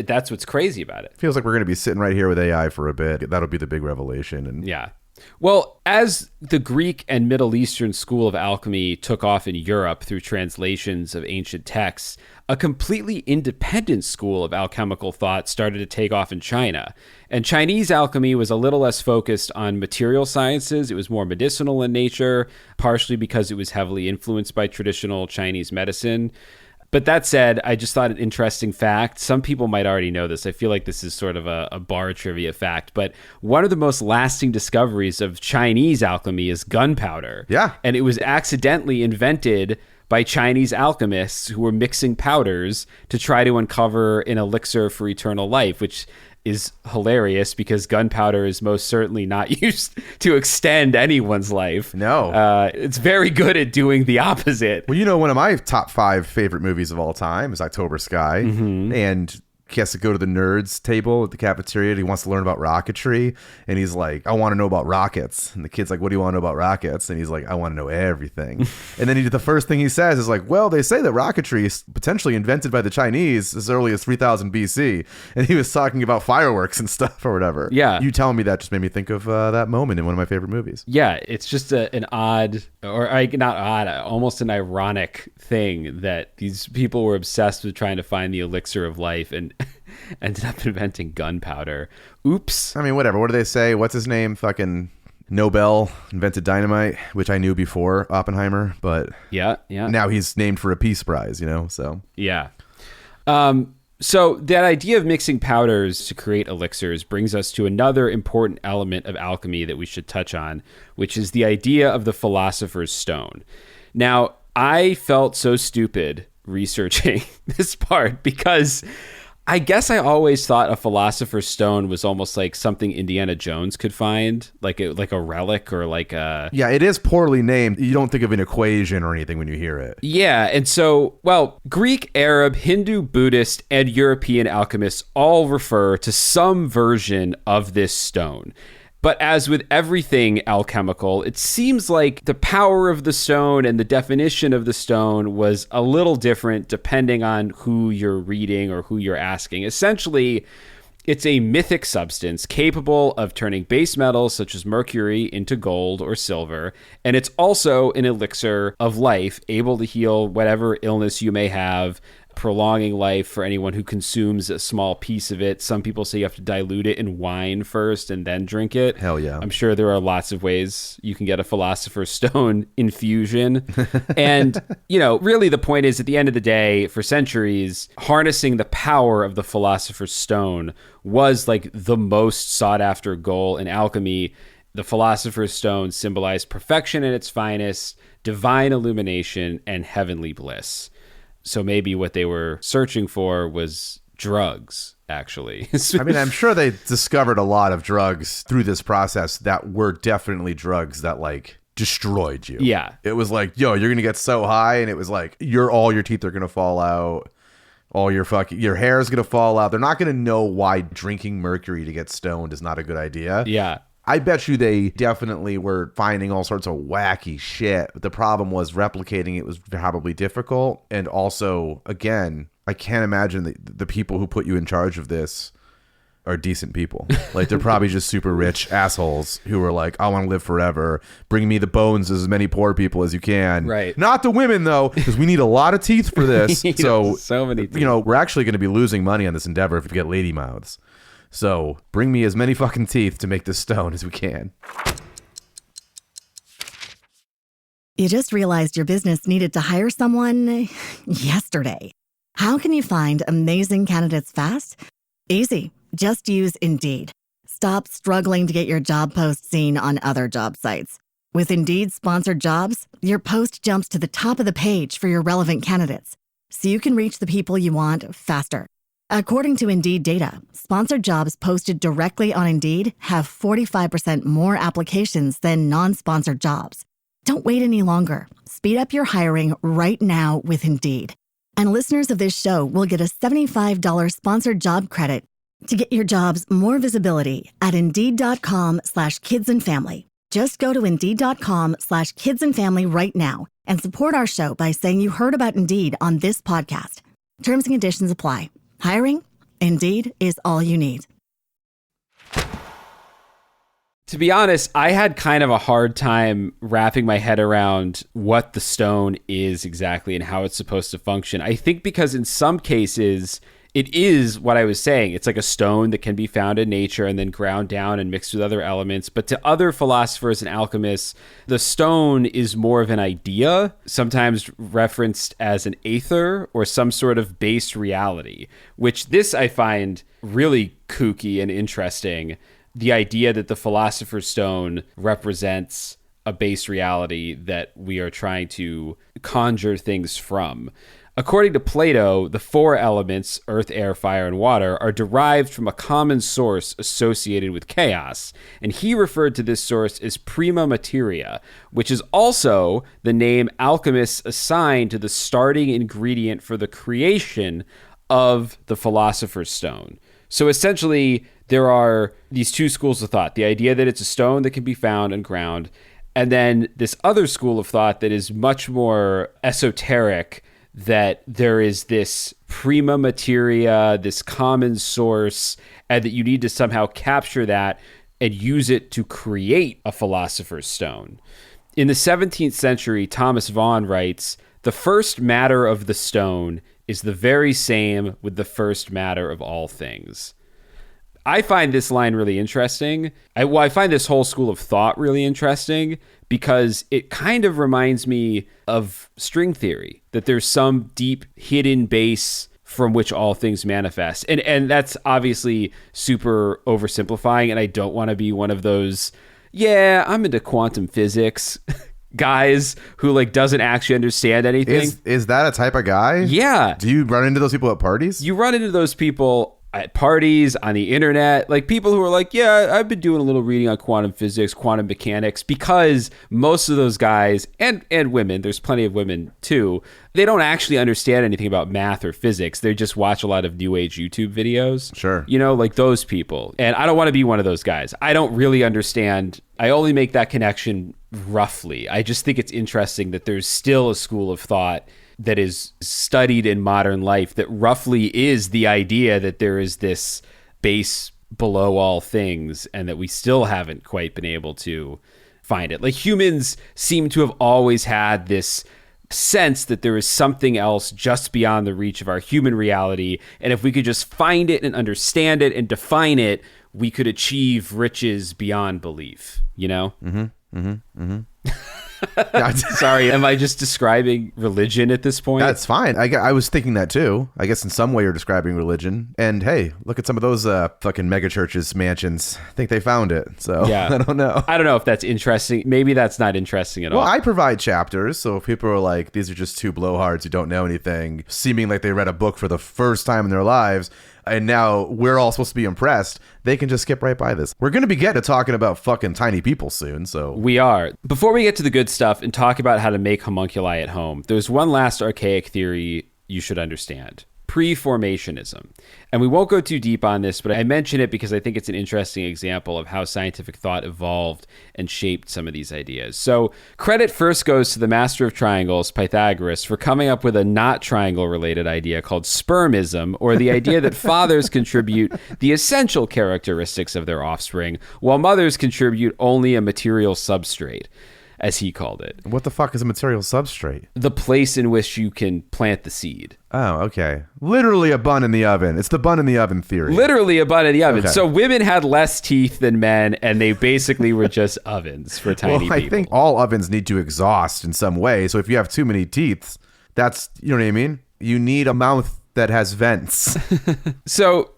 that's what's crazy about it. Feels like we're going to be sitting right here with AI for a bit. That'll be the big revelation. And yeah. Well, as the Greek and Middle Eastern school of alchemy took off in Europe through translations of ancient texts, a completely independent school of alchemical thought started to take off in China. And Chinese alchemy was a little less focused on material sciences. It was more medicinal in nature, partially because it was heavily influenced by traditional Chinese medicine. But that said, I just thought an interesting fact. Some people might already know this. I feel like this is sort of a bar trivia fact. But one of the most lasting discoveries of Chinese alchemy is gunpowder. Yeah. And it was accidentally invented by Chinese alchemists who were mixing powders to try to uncover an elixir for eternal life, which is hilarious because gunpowder is most certainly not used to extend anyone's life. No. It's very good at doing the opposite. Well, one of my top 5 favorite movies of all time is October Sky. And he has to go to the nerds table at the cafeteria and he wants to learn about rocketry. And he's like, I want to know about rockets. And the kid's like, what do you want to know about rockets? And he's like, I want to know everything. And then the first thing he says is like, well, they say that rocketry is potentially invented by the Chinese as early as 3000 BC. And he was talking about fireworks and stuff or whatever. Yeah. You telling me that just made me think of that moment in one of my favorite movies. Yeah, it's just an odd, or not odd, almost an ironic thing that these people were obsessed with trying to find the elixir of life and ended up inventing gunpowder. Oops. I mean, whatever. What do they say? What's his name? Fucking Nobel invented dynamite, which I knew before Oppenheimer, but yeah. Now he's named for a Peace Prize, so. Yeah. So that idea of mixing powders to create elixirs brings us to another important element of alchemy that we should touch on, which is the idea of the philosopher's stone. Now, I felt so stupid researching this part because I guess I always thought a philosopher's stone was almost like something Indiana Jones could find, like a relic or like a... Yeah, it is poorly named. You don't think of an equation or anything when you hear it. Yeah, and so, Greek, Arab, Hindu, Buddhist, and European alchemists all refer to some version of this stone. But as with everything alchemical, it seems like the power of the stone and the definition of the stone was a little different depending on who you're reading or who you're asking. Essentially, it's a mythic substance capable of turning base metals such as mercury into gold or silver, and it's also an elixir of life, able to heal whatever illness you may have, prolonging life for anyone who consumes a small piece of it. Some people say you have to dilute it in wine first and then drink it. Hell yeah. I'm sure there are lots of ways you can get a philosopher's stone infusion. And, really the point is, at the end of the day, for centuries, harnessing the power of the philosopher's stone was like the most sought after goal in alchemy. The philosopher's stone symbolized perfection in its finest, divine illumination, and heavenly bliss. So maybe what they were searching for was drugs, actually. I mean, I'm sure they discovered a lot of drugs through this process that were definitely drugs that destroyed you. Yeah. It was like, yo, you're going to get so high. And it was like, all your teeth are going to fall out. All your hair is going to fall out. They're not going to know why drinking mercury to get stoned is not a good idea. Yeah. I bet you they definitely were finding all sorts of wacky shit. But the problem was replicating it was probably difficult. And also, again, I can't imagine the people who put you in charge of this are decent people. They're probably just super rich assholes who are like, I want to live forever. Bring me the bones of as many poor people as you can. Right. Not the women, though, because we need a lot of teeth for this. So many teeth. We're actually going to be losing money on this endeavor if we get lady mouths. So bring me as many fucking teeth to make this stone as we can. You just realized your business needed to hire someone yesterday. How can you find amazing candidates fast? Easy. Just use Indeed. Stop struggling to get your job post seen on other job sites. With Indeed sponsored jobs, your post jumps to the top of the page for your relevant candidates, so you can reach the people you want faster. According to Indeed data, sponsored jobs posted directly on Indeed have 45% more applications than non-sponsored jobs. Don't wait any longer. Speed up your hiring right now with Indeed. And listeners of this show will get a $75 sponsored job credit to get your jobs more visibility at Indeed.com/kidsandfamily. Just go to Indeed.com/kidsandfamily right now and support our show by saying you heard about Indeed on this podcast. Terms and conditions apply. Hiring? Indeed is all you need. To be honest, I had kind of a hard time wrapping my head around what the stone is exactly and how it's supposed to function. I think because in some cases, it is what I was saying. It's like a stone that can be found in nature and then ground down and mixed with other elements. But to other philosophers and alchemists, the stone is more of an idea, sometimes referenced as an aether or some sort of base reality, which this I find really kooky and interesting. The idea that the philosopher's stone represents a base reality that we are trying to conjure things from. According to Plato, the four elements, earth, air, fire, and water, are derived from a common source associated with chaos, and he referred to this source as prima materia, which is also the name alchemists assign to the starting ingredient for the creation of the philosopher's stone. So essentially, there are these two schools of thought, the idea that it's a stone that can be found and ground, and then this other school of thought that is much more esoteric, that there is this prima materia, this common source, and that you need to somehow capture that and use it to create a philosopher's stone. In the 17th century, Thomas Vaughan writes, "The first matter of the stone is the very same with the first matter of all things." I find this line really interesting. I find this whole school of thought really interesting because it kind of reminds me of string theory, that there's some deep hidden base from which all things manifest. And that's obviously super oversimplifying, and I don't want to be one of those, yeah, I'm into quantum physics guys who like doesn't actually understand anything. Is that a type of guy? Yeah. Do you run into those people at parties? You run into those people at parties, on the internet, like people who are like, yeah, I've been doing a little reading on quantum physics, quantum mechanics, because most of those guys, and women, there's plenty of women too, they don't actually understand anything about math or physics. They just watch a lot of new age YouTube videos. Sure. You know, like those people. And I don't want to be one of those guys. I don't really understand. I only make that connection roughly. I just think it's interesting that there's still a school of thought that is studied in modern life that roughly is the idea that there is this base below all things and that we still haven't quite been able to find it. Like humans seem to have always had this sense that there is something else just beyond the reach of our human reality. And if we could just find it and understand it and define it, we could achieve riches beyond belief, you know? Sorry, am I just describing religion at this point? That's fine. I was thinking that too. I guess in some way you're describing religion. And hey, look at some of those fucking mega churches, mansions. I think they found it. So yeah. I don't know. I don't know if that's interesting. Maybe that's not interesting at all. Well, I provide chapters. So if people are like, these are just two blowhards who don't know anything, seeming like they read a book for the first time in their lives, and now we're all supposed to be impressed, they can just skip right by this. We're going to be getting to talking about fucking tiny people soon, so... We are. Before we get to the good stuff and talk about how to make homunculi at home, there's one last archaic theory you should understand. Preformationism. And we won't go too deep on this, but I mention it because I think it's an interesting example of how scientific thought evolved and shaped some of these ideas. So credit first goes to the master of triangles, Pythagoras, for coming up with a not triangle related idea called spermism, or the idea that fathers contribute the essential characteristics of their offspring, while mothers contribute only a material substrate. as he called it. What the fuck is a material substrate? The place in which you can plant the seed. Oh, okay. Literally a bun in the oven. It's the bun in the oven theory. Literally a bun in the oven. Okay. So women had less teeth than men, and they basically were just ovens for tiny people. I think all ovens need to exhaust in some way. So if you have too many teeth, that's, you know what I mean? You need a mouth that has vents. So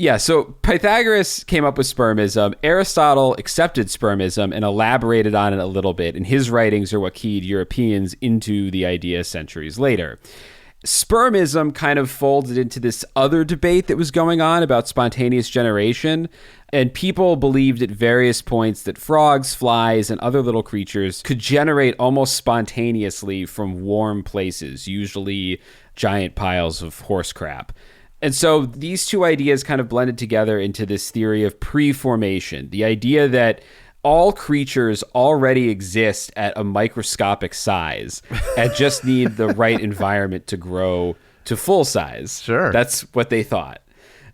Pythagoras came up with spermism. Aristotle accepted spermism and elaborated on it a little bit, and his writings are what keyed Europeans into the idea centuries later. Spermism kind of folded into this other debate that was going on about spontaneous generation, and people believed at various points that frogs, flies, and other little creatures could generate almost spontaneously from warm places, usually giant piles of horse crap. And so these two ideas kind of blended together into this theory of preformation, the idea that all creatures already exist at a microscopic size and just need the right environment to grow to full size. Sure. That's what they thought.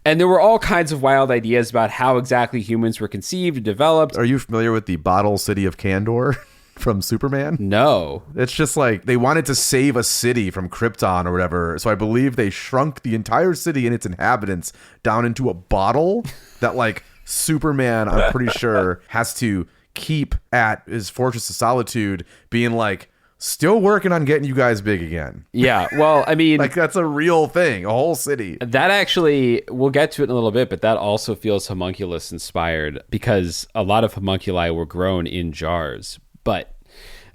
And there were all kinds of wild ideas about how exactly humans were conceived and developed. Are you familiar with the bottle city of Kandor from Superman? No. It's just like they wanted to save a city from Krypton or whatever. So I believe they shrunk the entire city and its inhabitants down into a bottle that like Superman, I'm pretty sure, has to keep at his Fortress of Solitude, being like, still working on getting you guys big again. Yeah, well, I mean... like, that's a real thing, a whole city. That actually, we'll get to it in a little bit, but that also feels homunculus inspired because a lot of homunculi were grown in jars. But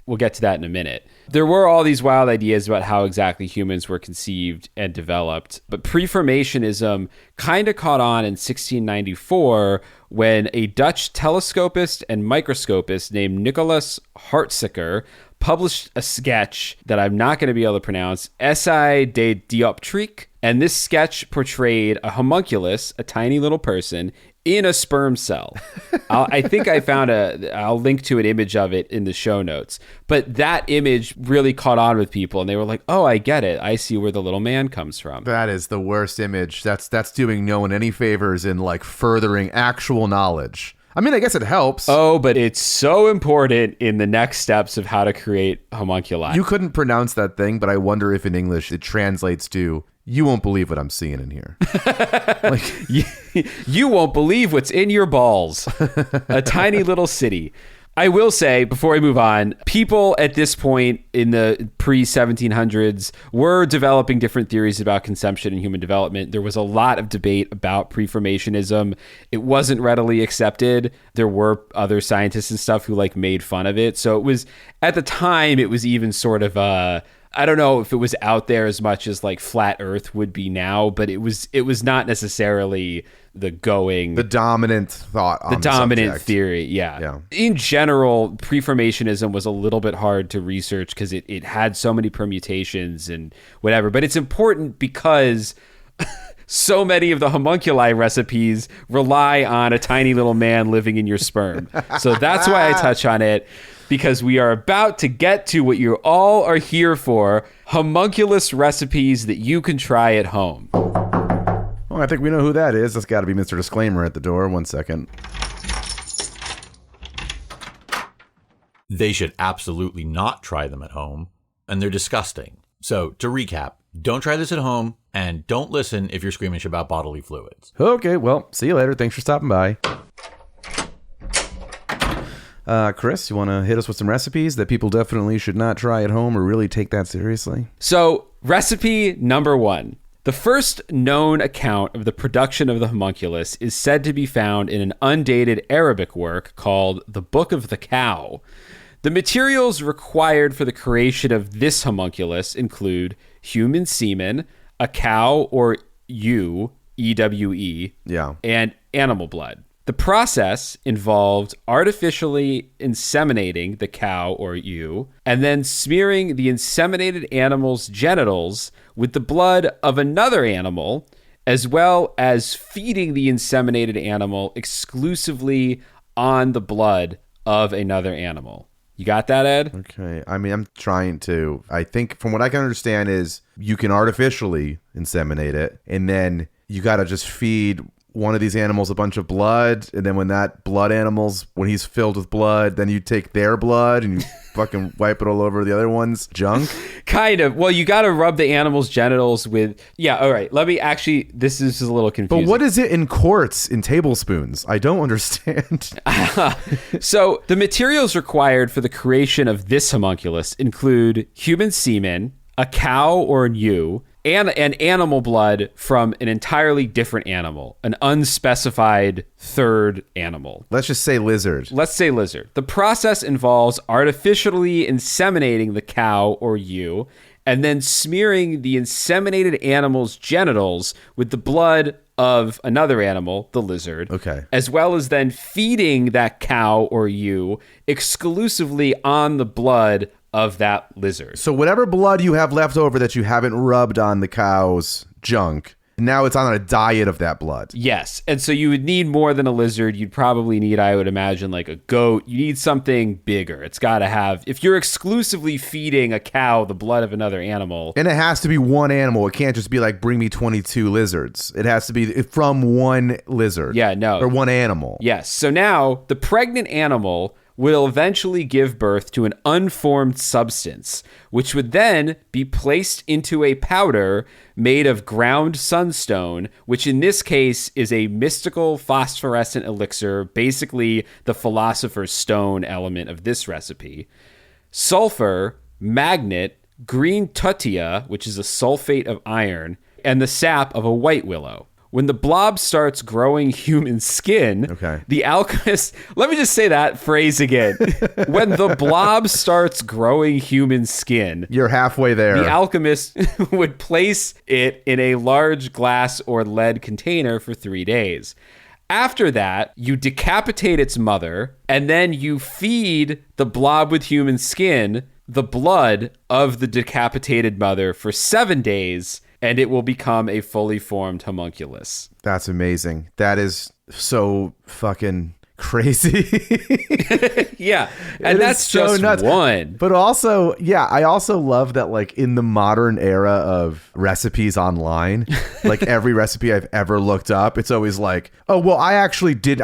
we'll get to that in a minute. There were all these wild ideas about how exactly humans were conceived and developed, but Preformationism kind of caught on in 1694 when a Dutch telescopist and microscopist named Nicholas Hartziker published a sketch that I'm not going to be able to pronounce, Essai de Dioptrique, and this sketch portrayed a homunculus, a tiny little person, in a sperm cell. I think I found I'll link to an image of it in the show notes. But that image really caught on with people, and they were like, oh, I get it. I see where the little man comes from. That is the worst image. That's doing no one any favors in like furthering actual knowledge. I mean, I guess it helps. Oh, but it's so important in the next steps of how to create homunculi. You couldn't pronounce that thing, but I wonder if in English it translates to, you won't believe what I'm seeing in here. Like, you won't believe what's in your balls. A tiny little city. I will say, before I move on, people at this point in the pre-1700s were developing different theories about consumption and human development. There was a lot of debate about Preformationism. It wasn't readily accepted. There were other scientists and stuff who like made fun of it. So it was, at the time, it was even sort of I don't know if it was out there as much as like flat Earth would be now, but it was not necessarily the dominant thought on the dominant subject. theory. Yeah. In general, Preformationism was a little bit hard to research because it had so many permutations and whatever. But it's important because so many of the homunculi recipes rely on a tiny little man living in your sperm. So that's why I touch on it. Because we are about to get to what you all are here for, homunculus recipes that you can try at home. Well, I think we know who that is. That's got to be Mr. Disclaimer at the door. 1 second. They should absolutely not try them at home, and they're disgusting. So, to recap, don't try this at home, and don't listen if you're squeamish about bodily fluids. Okay, well, see you later. Thanks for stopping by. Chris, you want to hit us with some recipes that people definitely should not try at home or really take that seriously? So, recipe number 1. The first known account of the production of the homunculus is said to be found in an undated Arabic work called The Book of the Cow. The materials required for the creation of this homunculus include human semen, a cow or ewe, E-W-E, and animal blood. The process involved artificially inseminating the cow or ewe and then smearing the inseminated animal's genitals with the blood of another animal, as well as feeding the inseminated animal exclusively on the blood of another animal. You got that, Ed? Okay. I mean, I'm trying to. I think from what I can understand is you can artificially inseminate it, and then you got to just feed one of these animals a bunch of blood, and then when he's filled with blood, then you take their blood and you fucking wipe it all over the other one's junk? Kind of. Well, you got to rub the animal's genitals with... Yeah, all right. This is a little confusing. But what is it in quarts, in tablespoons? I don't understand. So the materials required for the creation of this homunculus include human semen, a cow or an ewe, and an animal blood from an entirely different animal, an unspecified third animal. Let's just say lizard. Let's say lizard. The process involves artificially inseminating the cow or ewe and then smearing the inseminated animal's genitals with the blood of another animal, the lizard. Okay. As well as then feeding that cow or ewe exclusively on the blood of that lizard. So whatever blood you have left over that you haven't rubbed on the cow's junk, now it's on a diet of that blood. Yes. And so you would need more than a lizard. You'd probably need, I would imagine, like a goat. You need something bigger. It's got to have, if you're exclusively feeding a cow the blood of another animal. And it has to be one animal. It can't just be like, bring me 22 lizards. It has to be from one lizard. Yeah, no. Or one animal. Yes. So now the pregnant animal will eventually give birth to an unformed substance, which would then be placed into a powder made of ground sunstone, which in this case is a mystical phosphorescent elixir, basically the philosopher's stone element of this recipe. Sulfur, magnet, green tutia, which is a sulfate of iron, and the sap of a white willow. When the blob starts growing human skin, the alchemist... Let me just say that phrase again. When the blob starts growing human skin... You're halfway there. The alchemist would place it in a large glass or lead container for 3 days. After that, you decapitate its mother, and then you feed the blob with human skin the blood of the decapitated mother for 7 days, and it will become a fully formed homunculus. That's amazing. That is so fucking crazy. Yeah, and that's just nuts. One. But also, yeah, I also love that, like, in the modern era of recipes online, like every recipe I've ever looked up, it's always like, oh, well, I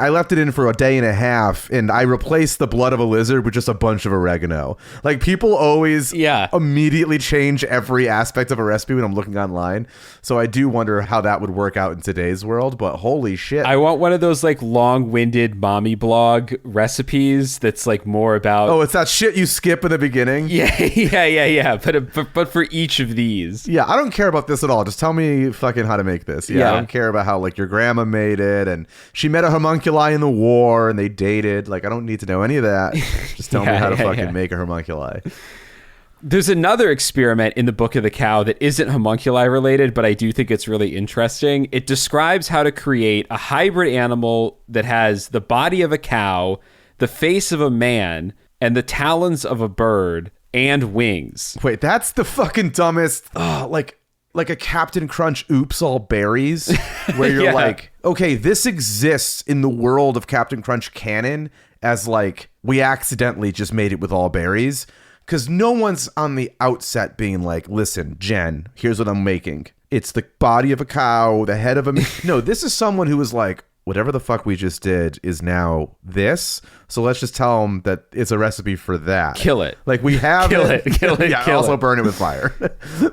left it in for a day and a half, and I replaced the blood of a lizard with just a bunch of oregano. Like, people always immediately change every aspect of a recipe when I'm looking online. So I do wonder how that would work out in today's world, but holy shit. I want one of those, like, long-winded mommy blog recipes that's like more about... Oh, it's that shit you skip in the beginning? Yeah. But for each of these. Yeah, I don't care about this at all. Just tell me fucking how to make this. Yeah, I don't care about how, like, your grandma made it and she met a homunculi in the war and they dated. Like, I don't need to know any of that. Just tell me how to fucking make a homunculi. There's another experiment in the Book of the Cow that isn't homunculi related, but I do think it's really interesting. It describes how to create a hybrid animal that has the body of a cow, the face of a man, and the talons of a bird, and wings. Wait, that's the fucking dumbest... like a Captain Crunch oops all berries, where you're like, okay, this exists in the world of Captain Crunch canon as, like, we accidentally just made it with all berries. Because no one's on the outset being like, listen, Jen, here's what I'm making. It's the body of a cow, the head of a... No, this is someone who was like, whatever the fuck we just did is now this. So let's just tell them that it's a recipe for that. Kill it. Like, we have Kill it. Yeah, kill also it. burn it with fire.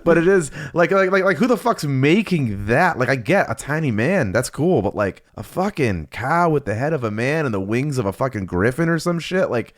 But it is like who the fuck's making that? Like, I get a tiny man. That's cool. But like a fucking cow with the head of a man and the wings of a fucking griffin or some shit. Like...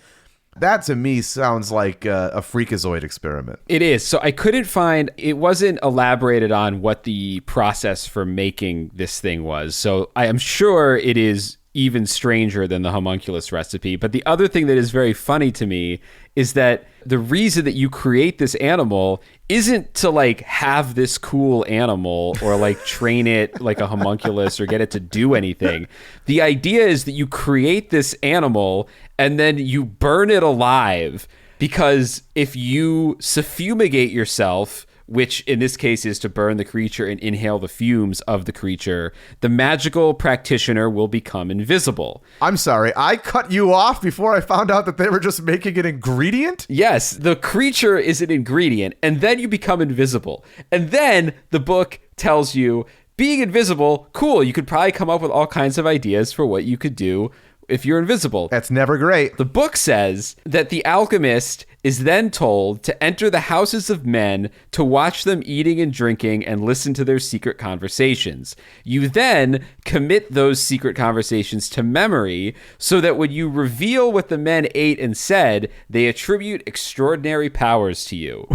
That to me sounds like a freakazoid experiment. It is. So I couldn't find, it wasn't elaborated on what the process for making this thing was. So I am sure it is even stranger than the homunculus recipe. But the other thing that is very funny to me is that the reason that you create this animal isn't to like have this cool animal or like train it like a homunculus or get it to do anything. The idea is that you create this animal and then you burn it alive, because if you suffumigate yourself, which in this case is to burn the creature and inhale the fumes of the creature, the magical practitioner will become invisible. I'm sorry, I cut you off before I found out that they were just making an ingredient? Yes, the creature is an ingredient, and then you become invisible. And then the book tells you, being invisible, cool. You could probably come up with all kinds of ideas for what you could do if you're invisible. That's never great. The book says that the alchemist is then told to enter the houses of men to watch them eating and drinking and listen to their secret conversations. You then commit those secret conversations to memory so that when you reveal what the men ate and said, they attribute extraordinary powers to you.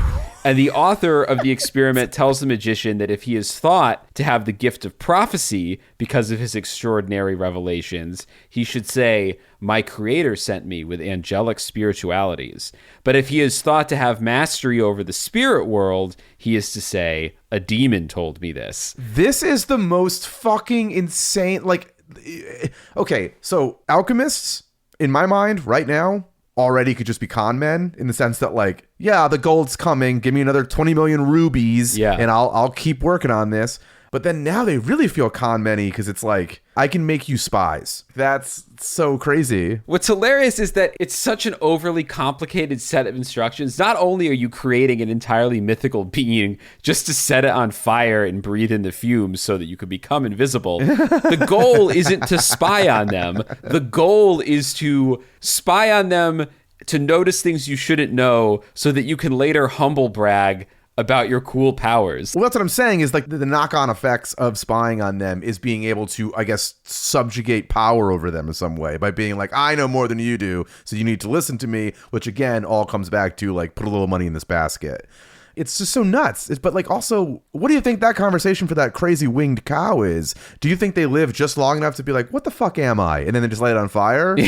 And the author of the experiment tells the magician that if he is thought to have the gift of prophecy because of his extraordinary revelations, he should say, "My creator sent me with angelic spiritualities." But if he is thought to have mastery over the spirit world, he is to say, "A demon told me this." This is the most fucking insane. Like, okay, so alchemists, in my mind, right now, already could just be con men in the sense that, like, yeah, the gold's coming. Give me another 20 million rubies, and I'll keep working on this. But then now they really feel con men-y because it's like, I can make you spies. That's so crazy. What's hilarious is that it's such an overly complicated set of instructions. Not only are you creating an entirely mythical being just to set it on fire and breathe in the fumes so that you could become invisible, the goal isn't to spy on them. The goal is to spy on them, to notice things you shouldn't know so that you can later humble brag about your cool powers. Well, that's what I'm saying is, like, the knock-on effects of spying on them is being able to, I guess, subjugate power over them in some way by being like, I know more than you do, so you need to listen to me, which again all comes back to, like, put a little money in this basket. It's just so nuts. But, like, also, what do you think that conversation for that crazy winged cow is? Do you think they live just long enough to be like, what the fuck am I? And then they just light it on fire? The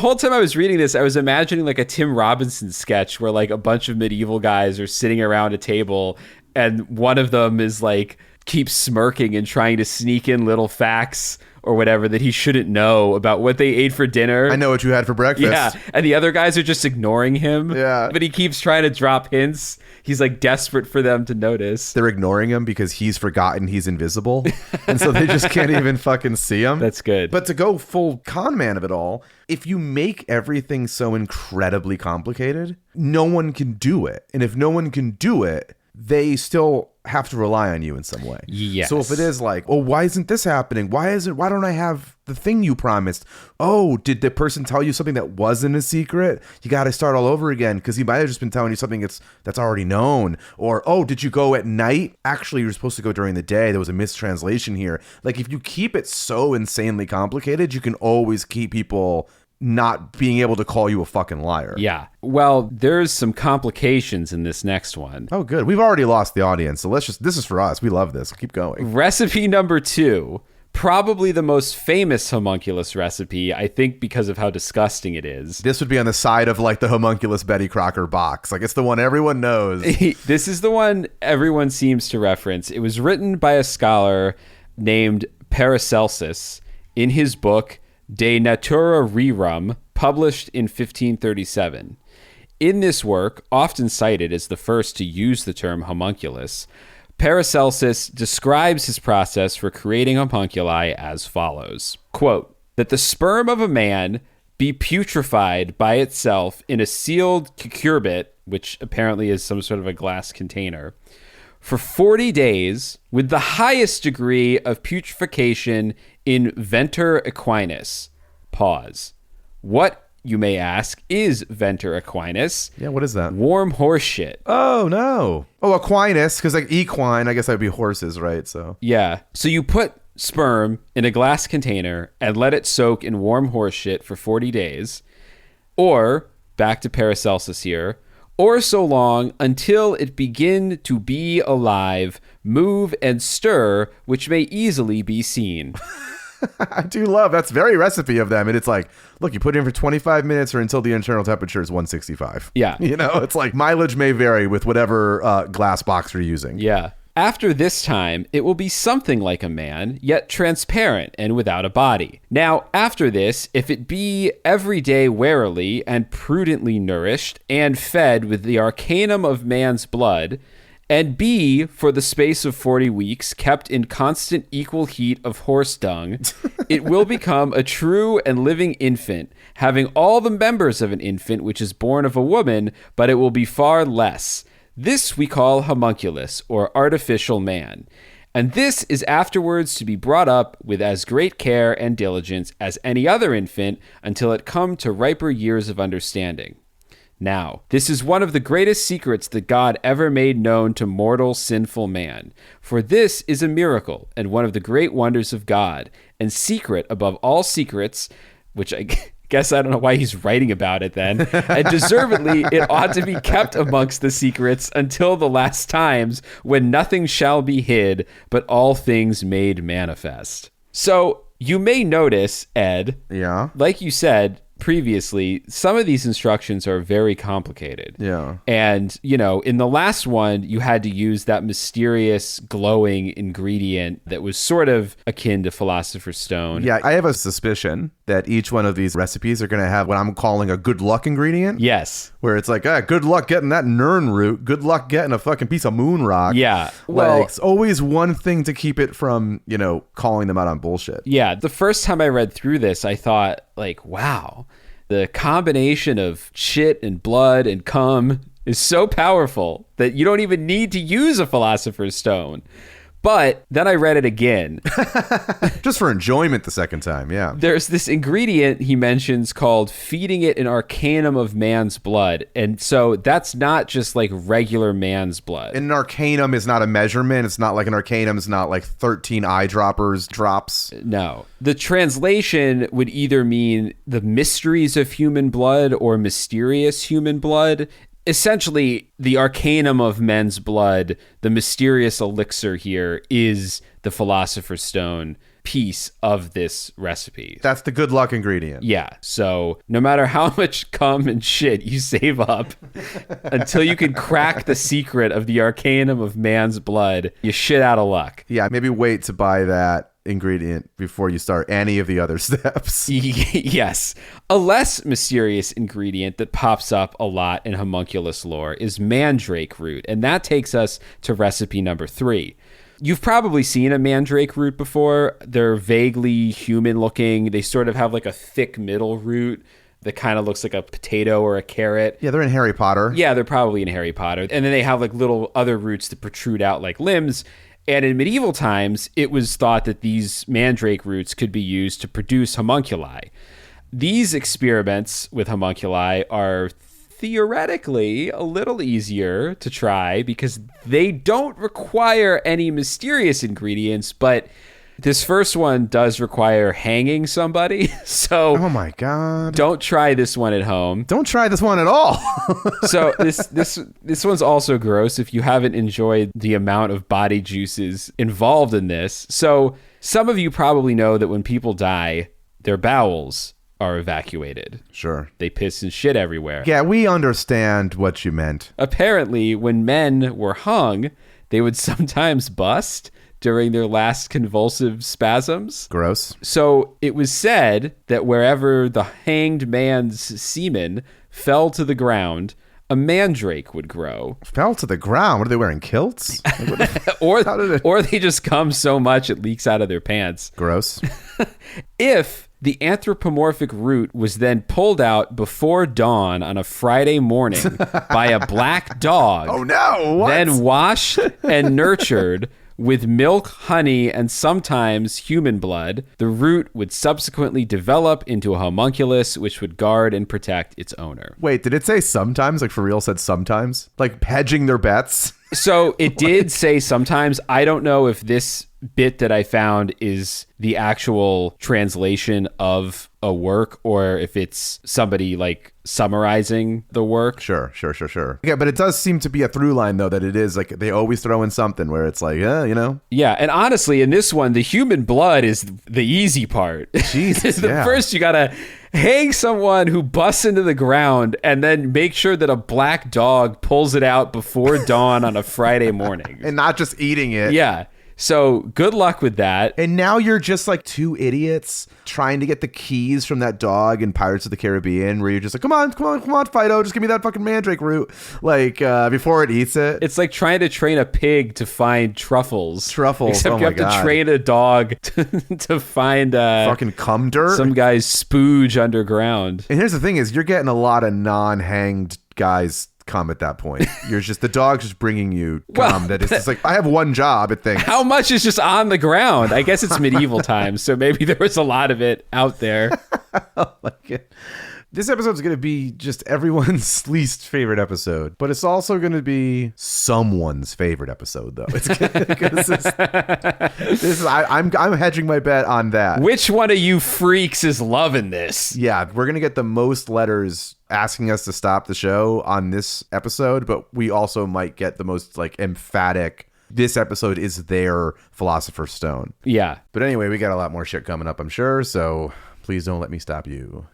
whole time I was reading this, I was imagining like a Tim Robinson sketch where like a bunch of medieval guys are sitting around a table and one of them is like, keeps smirking and trying to sneak in little facts or whatever that he shouldn't know about what they ate for dinner. I know what you had for breakfast. Yeah, and the other guys are just ignoring him. Yeah. But he keeps trying to drop hints. He's like desperate for them to notice. They're ignoring him because he's forgotten he's invisible. And so they just can't even fucking see him. That's good. But to go full con man of it all, if you make everything so incredibly complicated, no one can do it. And if no one can do it, they still have to rely on you in some way. Yes. So if it is like, oh, why isn't this happening? Why don't I have the thing you promised? Oh, did the person tell you something that wasn't a secret? You got to start all over again because he might have just been telling you something that's already known. Or, oh, did you go at night? Actually, you're supposed to go during the day. There was a mistranslation here. Like, if you keep it so insanely complicated, you can always keep people not being able to call you a fucking liar. Yeah. Well, there's some complications in this next one. Oh, good. We've already lost the audience, so this is for us. We love this. Keep going. Recipe number 2, probably the most famous homunculus recipe, I think because of how disgusting it is. This would be on the side of like the homunculus Betty Crocker box. Like, it's the one everyone knows. This is the one everyone seems to reference. It was written by a scholar named Paracelsus in his book De Natura Rerum, published in 1537. In this work, often cited as the first to use the term homunculus, Paracelsus describes his process for creating homunculi as follows. Quote, that the sperm of a man be putrefied by itself in a sealed cucurbit, which apparently is some sort of a glass container, for 40 days with the highest degree of putrefaction in Venter equinus. Pause. What, you may ask, is Venter equinus? Yeah, what is that? Warm horse shit. Oh, no. Oh, equinus, because like equine, I guess that would be horses, right? So yeah. So you put sperm in a glass container and let it soak in warm horse shit for 40 days. Or, back to Paracelsus here, or so long until it begin to be alive, move, and stir, which may easily be seen. I do love, that's very recipe of them. And it's like, look, you put it in for 25 minutes or until the internal temperature is 165. Yeah. You know, it's like mileage may vary with whatever glass box you're using. Yeah. After this time, it will be something like a man, yet transparent and without a body. Now, after this, if it be every day warily and prudently nourished and fed with the arcanum of man's blood, and be, for the space of 40 weeks, kept in constant equal heat of horse dung, it will become a true and living infant, having all the members of an infant which is born of a woman, but it will be far less. This we call homunculus, or artificial man. And this is afterwards to be brought up with as great care and diligence as any other infant until it come to riper years of understanding. Now, this is one of the greatest secrets that God ever made known to mortal sinful man. For this is a miracle and one of the great wonders of God, and secret above all secrets, which I guess I don't know why he's writing about it then, and deservedly it ought to be kept amongst the secrets until the last times when nothing shall be hid, but all things made manifest. So you may notice, Ed, like you said previously, some of these instructions are very complicated. Yeah. And, you know, in the last one, you had to use that mysterious glowing ingredient that was sort of akin to Philosopher's Stone. Yeah, I have a suspicion that each one of these recipes are going to have what I'm calling a good luck ingredient. Yes. Where it's like, good luck getting that Nern root. Good luck getting a fucking piece of moon rock. Yeah. Well, it's always one thing to keep it from, you know, calling them out on bullshit. Yeah. The first time I read through this, I thought, like, wow, the combination of shit and blood and cum is so powerful that you don't even need to use a Philosopher's Stone. But then I read it again. Just for enjoyment the second time, yeah. There's this ingredient he mentions called feeding it an arcanum of man's blood. And so that's not just like regular man's blood. And an arcanum is not a measurement. It's not like an arcanum is not like 13 eyedroppers drops. No. The translation would either mean the mysteries of human blood or mysterious human blood. Essentially, the arcanum of men's blood, the mysterious elixir here, is the Philosopher's Stone piece of this recipe. That's the good luck ingredient. Yeah. So no matter how much cum and shit you save up until you can crack the secret of the arcanum of man's blood, you shit out of luck. Yeah, maybe wait to buy that ingredient before you start any of the other steps. Yes. A less mysterious ingredient that pops up a lot in homunculus lore is mandrake root, and that takes us to recipe number 3. You've probably seen a mandrake root before. They're vaguely human looking. They sort of have like a thick middle root that kind of looks like a potato or a carrot. Yeah, they're in Harry Potter. Yeah, they're probably in Harry Potter. And then they have like little other roots that protrude out like limbs. And in medieval times, it was thought that these mandrake roots could be used to produce homunculi. These experiments with homunculi are theoretically a little easier to try because they don't require any mysterious ingredients, but this first one does require hanging somebody. So, oh my God, don't try this one at home. Don't try this one at all. So this one's also gross if you haven't enjoyed the amount of body juices involved in this. So some of you probably know that when people die, their bowels are evacuated. Sure. They piss and shit everywhere. Yeah, we understand what you meant. Apparently, when men were hung, they would sometimes bust during their last convulsive spasms. Gross. So it was said that wherever the hanged man's semen fell to the ground, a mandrake would grow. Fell to the ground? What are they wearing, kilts? Or they just come so much it leaks out of their pants. Gross. If the anthropomorphic root was then pulled out before dawn on a Friday morning by a black dog. Oh no! What? Then washed and nurtured with milk, honey, and sometimes human blood, the root would subsequently develop into a homunculus which would guard and protect its owner. Wait, did it say sometimes? Like for real said sometimes? Like hedging their bets? So it did say sometimes. I don't know if this bit that I found is the actual translation of a work or if it's somebody like summarizing the work. Sure. Yeah, but it does seem to be a through line though, that it is like they always throw in something where it's like, yeah, you know? Yeah, and honestly, in this one, the human blood is the easy part. Jesus, First, you gotta hang someone who busts into the ground and then make sure that a black dog pulls it out before dawn on a Friday morning. And not just eating it. Yeah. So good luck with that. And now you're just like two idiots trying to get the keys from that dog in Pirates of the Caribbean where you're just like, come on, Fido, just give me that fucking mandrake root. Like, before it eats it. It's like trying to train a pig to find truffles. Except you have to train a dog to find fucking cum dirt. Some guy's spooge underground. And here's the thing is you're getting a lot of non-hanged guys cum at that point. You're just, the dog's just bringing you cum that is just like, I have one job, it thinks. How much is just on the ground? I guess it's medieval times, so maybe there was a lot of it out there. This episode's going to be just everyone's least favorite episode, but it's also going to be someone's favorite episode, though. It's I'm hedging my bet on that. Which one of you freaks is loving this? Yeah, we're going to get the most letters asking us to stop the show on this episode, but we also might get the most like emphatic, this episode is their Philosopher's Stone. Yeah. But anyway, we got a lot more shit coming up, I'm sure, so please don't let me stop you.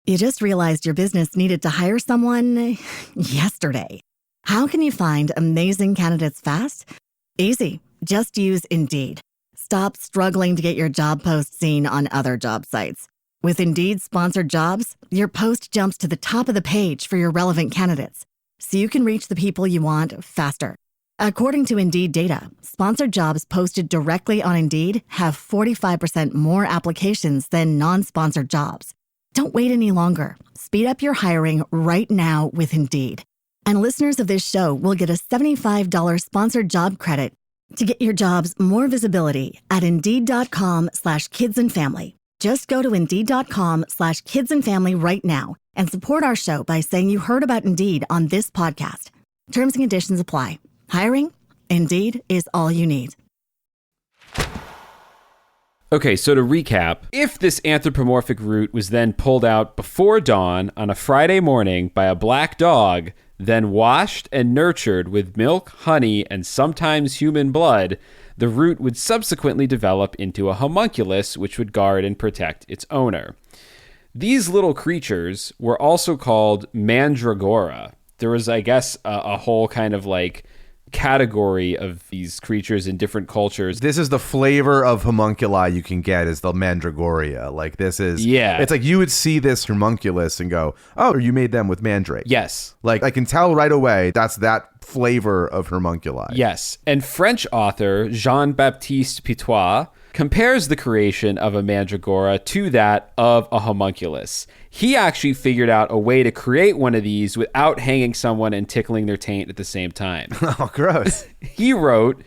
You just realized your business needed to hire someone yesterday. How can you find amazing candidates fast? Easy. Just use Indeed. Stop struggling to get your job post seen on other job sites. With Indeed sponsored jobs, your post jumps to the top of the page for your relevant candidates, so you can reach the people you want faster. According to Indeed data, sponsored jobs posted directly on Indeed have 45% more applications than non-sponsored jobs. Don't wait any longer. Speed up your hiring right now with Indeed. And listeners of this show will get a $75 sponsored job credit to get your jobs more visibility at Indeed.com/kidsandfamily. Just go to Indeed.com/kidsandfamily right now and support our show by saying you heard about Indeed on this podcast. Terms and conditions apply. Hiring? Indeed is all you need. Okay, so to recap, if this anthropomorphic root was then pulled out before dawn on a Friday morning by a black dog, then washed and nurtured with milk, honey, and sometimes human blood, the root would subsequently develop into a homunculus, which would guard and protect its owner. These little creatures were also called mandragora. There was, I guess, a whole kind of like category of these creatures in different cultures. This is the flavor of homunculi you can get, is the mandragoria. Like, this is, it's like you would see this homunculus and go, oh, you made them with mandrake. Yes. Like, I can tell right away that's that flavor of homunculi. Yes. And French author Jean-Baptiste Pitois compares the creation of a mandragora to that of a homunculus. He actually figured out a way to create one of these without hanging someone and tickling their taint at the same time. Oh, gross. He wrote,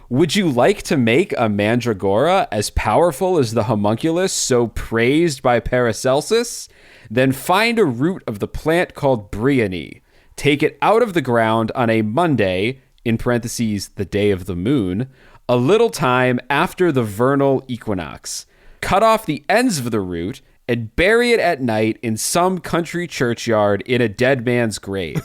"Would you like to make a mandragora as powerful as the homunculus so praised by Paracelsus? Then find a root of the plant called bryony. Take it out of the ground on a Monday, in parentheses, the day of the moon, a little time after the vernal equinox. Cut off the ends of the root and bury it at night in some country churchyard in a dead man's grave.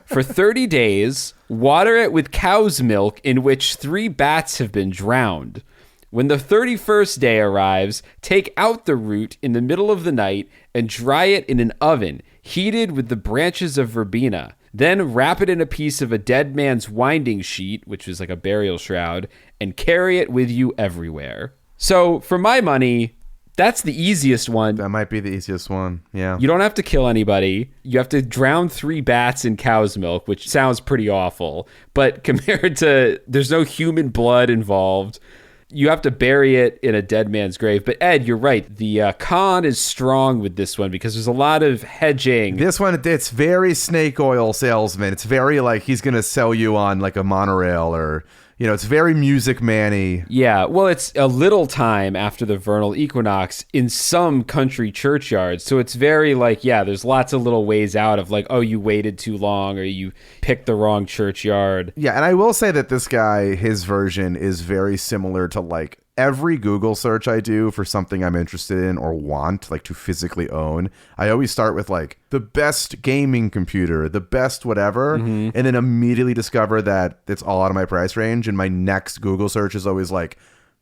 For 30 days, water it with cow's milk in which 3 bats have been drowned. When the 31st day arrives, take out the root in the middle of the night and dry it in an oven heated with the branches of verbena. Then wrap it in a piece of a dead man's winding sheet, which is like a burial shroud, and carry it with you everywhere." So, for my money, that's the easiest one. That might be the easiest one, yeah. You don't have to kill anybody. You have to drown 3 bats in cow's milk, which sounds pretty awful. But compared to, there's no human blood involved. You have to bury it in a dead man's grave. But Ed, you're right. The con is strong with this one because there's a lot of hedging. This one, it's very snake oil salesman. It's very like he's going to sell you on like a monorail, or, you know, it's very Music Man-y. Yeah, well, it's a little time after the vernal equinox in some country churchyards. So it's very like, yeah, there's lots of little ways out of like, oh, you waited too long or you picked the wrong churchyard. Yeah, and I will say that this guy, his version is very similar to like every Google search I do for something I'm interested in or want like to physically own. I always start with like the best gaming computer, the best whatever, and then immediately discover that it's all out of my price range. And my next Google search is always like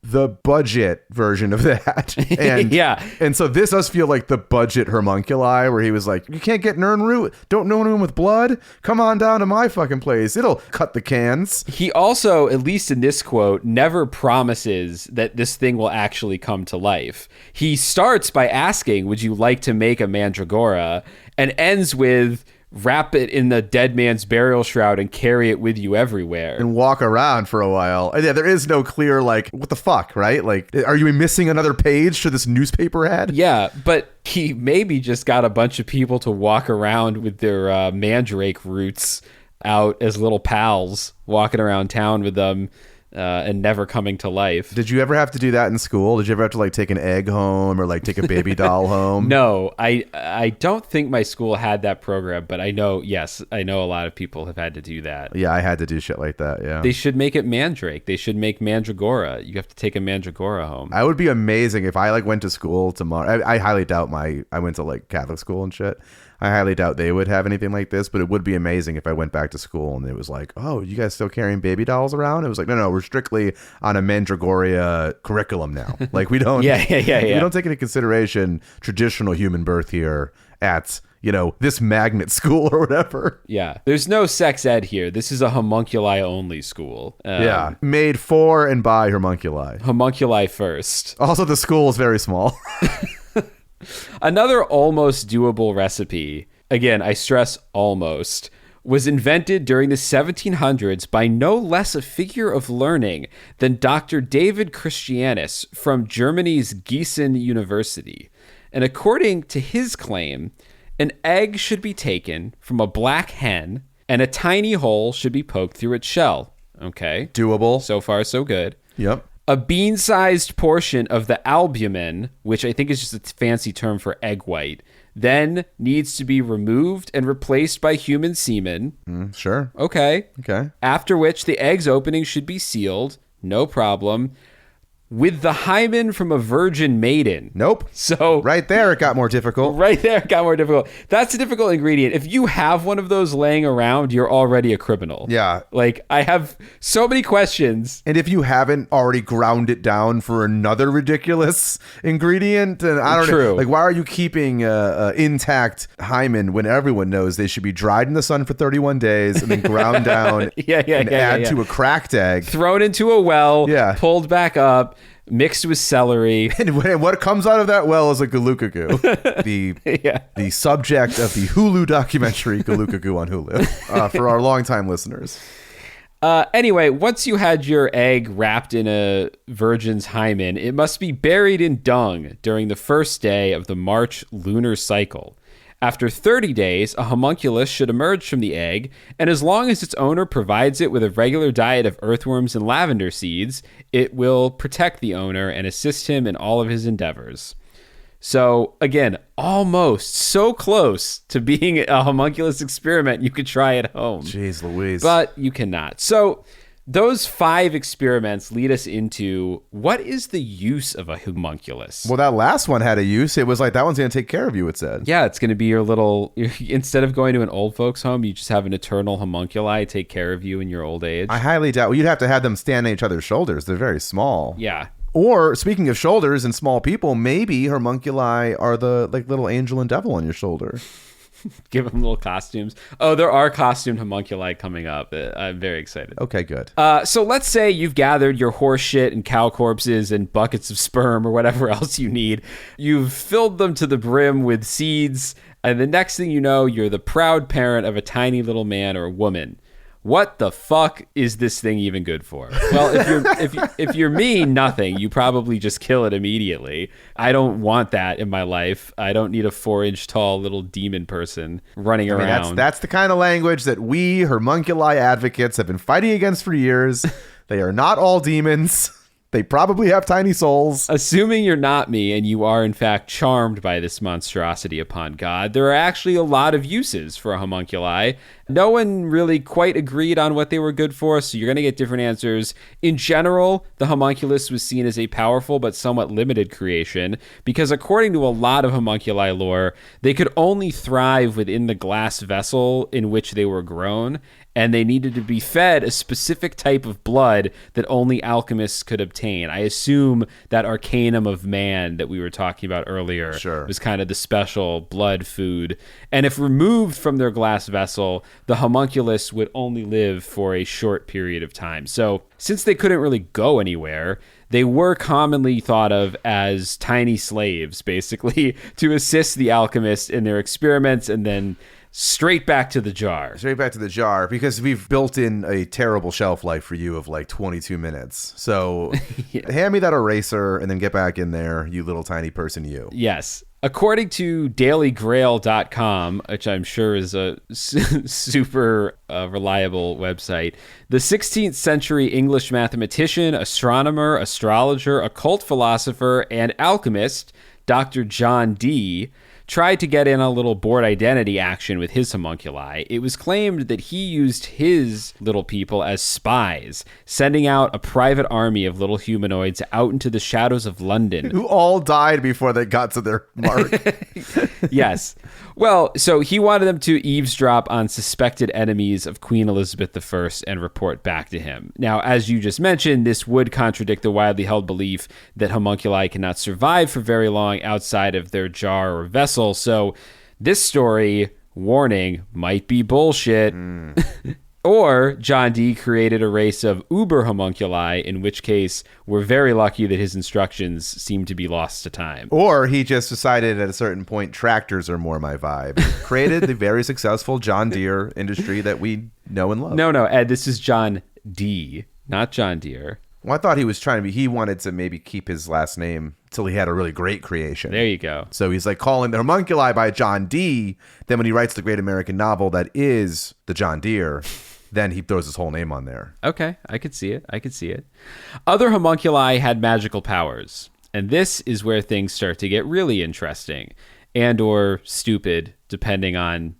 the budget version of that. And yeah. And so this does feel like the budget homunculi, where he was like, you can't get Nern root. Don't know anyone with blood? Come on down to my fucking place. It'll cut the cans. He also, at least in this quote, never promises that this thing will actually come to life. He starts by asking, would you like to make a mandragora? And ends with, wrap it in the dead man's burial shroud and carry it with you everywhere. And walk around for a while. And yeah, there is no clear, like, what the fuck, right? Like, are you missing another page to this newspaper ad? Yeah, but he maybe just got a bunch of people to walk around with their mandrake roots out as little pals, walking around town with them. And never coming to life. Did you ever have to do that in school? Did you ever have to like take an egg home or like take a baby doll home? No, I don't think my school had that program, but I know a lot of people have had to do that. Yeah, I had to do shit like that, yeah. They should make it mandrake. They should make mandragora. You have to take a mandragora home. I would be amazing if I like went to school tomorrow. I highly doubt I went to like Catholic school and shit. I highly doubt they would have anything like this, but it would be amazing if I went back to school and it was like, oh, you guys still carrying baby dolls around? It was like, no, we're strictly on a Mandragoria curriculum now. Like we don't, yeah. We don't take into consideration traditional human birth here at, this magnet school or whatever. Yeah. There's no sex ed here. This is a homunculi only school. Yeah. Made for and by homunculi. Homunculi first. Also, the school is very small. Another almost doable recipe, again, I stress almost, was invented during the 1700s by no less a figure of learning than Dr. David Christianus from Germany's Gießen University. And according to his claim, an egg should be taken from a black hen and a tiny hole should be poked through its shell. Okay. Doable. So far, so good. Yep. A bean-sized portion of the albumin, which I think is just a fancy term for egg white, then needs to be removed and replaced by human semen. Sure. Okay. After which the egg's opening should be sealed. No problem. With the hymen from a virgin maiden. Nope. So right there it got more difficult. That's a difficult ingredient. If you have one of those laying around, you're already a criminal. Yeah. Like, I have so many questions. And if you haven't already ground it down for another ridiculous ingredient, and I don't know, like, why are you keeping intact hymen when everyone knows they should be dried in the sun for 31 days and then ground down and add to a cracked egg, thrown into a well, pulled back up, mixed with celery. And what comes out of that well is a galukagu. The subject of the Hulu documentary Galukagu on Hulu, for our longtime listeners. Anyway, once you had your egg wrapped in a virgin's hymen, it must be buried in dung during the first day of the March lunar cycle. After 30 days, a homunculus should emerge from the egg, and as long as its owner provides it with a regular diet of earthworms and lavender seeds, it will protect the owner and assist him in all of his endeavors. So, again, almost so close to being a homunculus experiment you could try at home. Jeez Louise. But you cannot. So, those 5 experiments lead us into what is the use of a homunculus? Well, that last one had a use. It was like, that one's going to take care of you, it said. Yeah, it's going to be your little, instead of going to an old folks home, you just have an eternal homunculi take care of you in your old age. I highly doubt. Well, you'd have to have them stand on each other's shoulders. They're very small. Yeah. Or, speaking of shoulders and small people, maybe homunculi are the like little angel and devil on your shoulder. Give them little costumes. Oh, there are costumed homunculi coming up. I'm very excited. Okay, good. So let's say you've gathered your horse shit and cow corpses and buckets of sperm or whatever else you need. You've filled them to the brim with seeds, and the next thing you know, you're the proud parent of a tiny little man or woman. What the fuck is this thing even good for? Well, if you're me, nothing. You probably just kill it immediately. I don't want that in my life. I don't need a 4-inch tall little demon person running around. That's the kind of language that we homunculi advocates have been fighting against for years. They are not all demons. They probably have tiny souls. Assuming you're not me and you are in fact charmed by this monstrosity upon God, there are actually a lot of uses for a homunculi. No one really quite agreed on what they were good for, so you're going to get different answers. In general, the homunculus was seen as a powerful but somewhat limited creation because according to a lot of homunculi lore, they could only thrive within the glass vessel in which they were grown, and they needed to be fed a specific type of blood that only alchemists could obtain. I assume that arcanum of man that we were talking about earlier was kind of the special blood food. And if removed from their glass vessel, the homunculus would only live for a short period of time. So since they couldn't really go anywhere, they were commonly thought of as tiny slaves, basically, to assist the alchemist in their experiments and then straight back to the jar. Straight back to the jar, because we've built in a terrible shelf life for you of like 22 minutes. So hand me that eraser and then get back in there, you little tiny person, you. Yes. According to dailygrail.com, which I'm sure is a super reliable website, the 16th century English mathematician, astronomer, astrologer, occult philosopher, and alchemist, Dr. John Dee, tried to get in a little board identity action with his homunculi. It was claimed that he used his little people as spies, sending out a private army of little humanoids out into the shadows of London. Who all died before they got to their mark. Yes. Well, so he wanted them to eavesdrop on suspected enemies of Queen Elizabeth I and report back to him. Now, as you just mentioned, this would contradict the widely held belief that homunculi cannot survive for very long outside of their jar or vessel. So this story, warning, might be bullshit. Or John Dee created a race of uber homunculi, in which case we're very lucky that his instructions seem to be lost to time. Or he just decided at a certain point, tractors are more my vibe. Created the very successful John Deere industry that we know and love. No, Ed, this is John Dee, not John Deere. Well, I thought he was he wanted to maybe keep his last name till he had a really great creation. There you go. So he's like calling the homunculi by John Dee. Then when he writes the great American novel that is the John Deere, then he throws his whole name on there. Okay, I could see it. Other homunculi had magical powers, and this is where things start to get really interesting and or stupid, depending on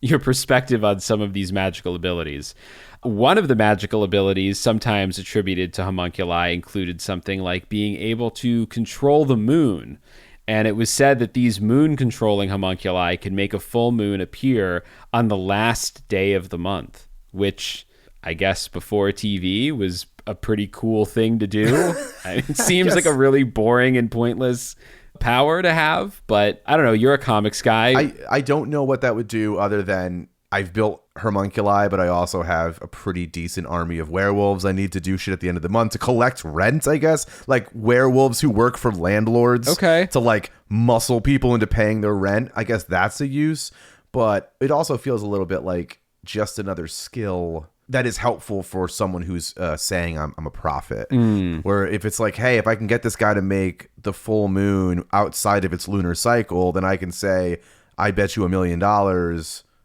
your perspective on some of these magical abilities. One of the magical abilities sometimes attributed to homunculi included something like being able to control the moon. And it was said that these moon-controlling homunculi could make a full moon appear on the last day of the month, which I guess before TV was a pretty cool thing to do. It seems like a really boring and pointless power to have, but I don't know. You're a comics guy. I don't know what that would do other than I've built homunculi, but I also have a pretty decent army of werewolves. I need to do shit at the end of the month to collect rent, I guess. Like werewolves who work for landlords. Okay. To like muscle people into paying their rent. I guess that's a use. But it also feels a little bit like just another skill that is helpful for someone who's saying I'm a prophet. Where if it's like, hey, if I can get this guy to make the full moon outside of its lunar cycle, then I can say, I bet you $1 million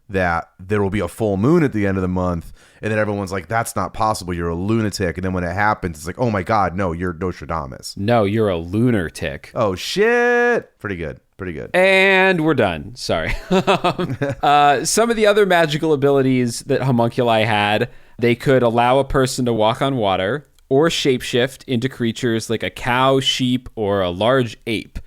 that there will be a full moon at the end of the month. And then everyone's like, that's not possible. You're a lunatic. And then when it happens, it's like, oh my God, no, you're Nostradamus. No, you're a lunatic. Oh, shit. Pretty good. And we're done. Sorry. Some of the other magical abilities that homunculi had, they could allow a person to walk on water or shapeshift into creatures like a cow, sheep, or a large ape.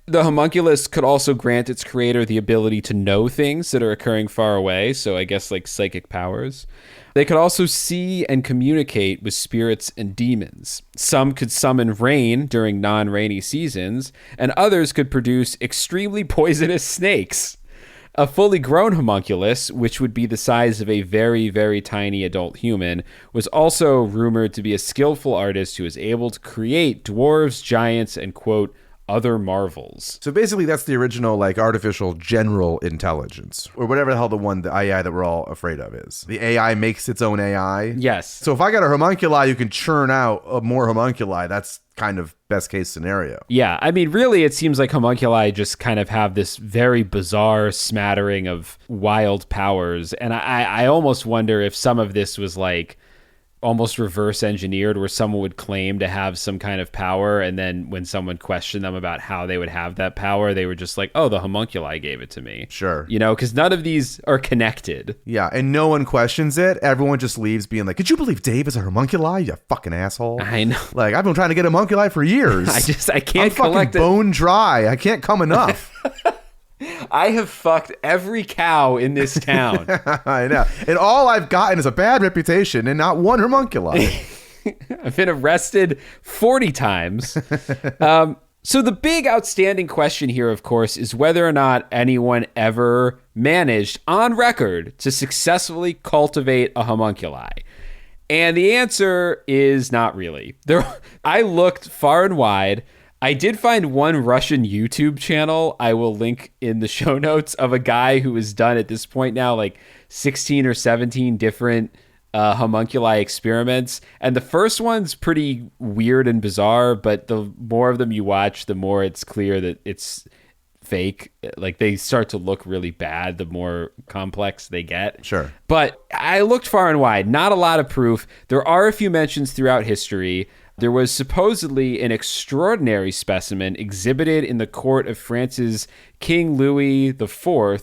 The homunculus could also grant its creator the ability to know things that are occurring far away, so I guess like psychic powers. They could also see and communicate with spirits and demons. Some could summon rain during non-rainy seasons, and others could produce extremely poisonous snakes. A fully grown homunculus, which would be the size of a very, very tiny adult human, was also rumored to be a skillful artist who was able to create dwarves, giants, and, quote, other marvels. So basically that's the original like artificial general intelligence or whatever the hell the AI that we're all afraid of is. The AI makes its own AI. Yes. So if I got a homunculi, you can churn out more homunculi. That's kind of best case scenario. Yeah. I mean, really, it seems like homunculi just kind of have this very bizarre smattering of wild powers. And I almost wonder if some of this was like almost reverse engineered, where someone would claim to have some kind of power, and then when someone questioned them about how they would have that power, they were just like, oh, the homunculi gave it to me. Sure. You know, because none of these are connected. Yeah, and no one questions it. Everyone just leaves being like, could you believe Dave is a homunculi, you fucking asshole? I know. Like, I've been trying to get a homunculi for years. I can't collect it. I'm fucking bone dry. I can't come enough. I have fucked every cow in this town. I know. And all I've gotten is a bad reputation and not one homunculi. I've been arrested 40 times. So the big outstanding question here, of course, is whether or not anyone ever managed on record to successfully cultivate a homunculi. And the answer is not really. I looked far and wide. I did find one Russian YouTube channel I will link in the show notes of a guy who has done at this point now like 16 or 17 different homunculi experiments. And the first one's pretty weird and bizarre, but the more of them you watch, the more it's clear that it's fake. Like they start to look really bad the more complex they get. Sure. But I looked far and wide, not a lot of proof. There are a few mentions throughout history. There was supposedly an extraordinary specimen exhibited in the court of France's King Louis XIV,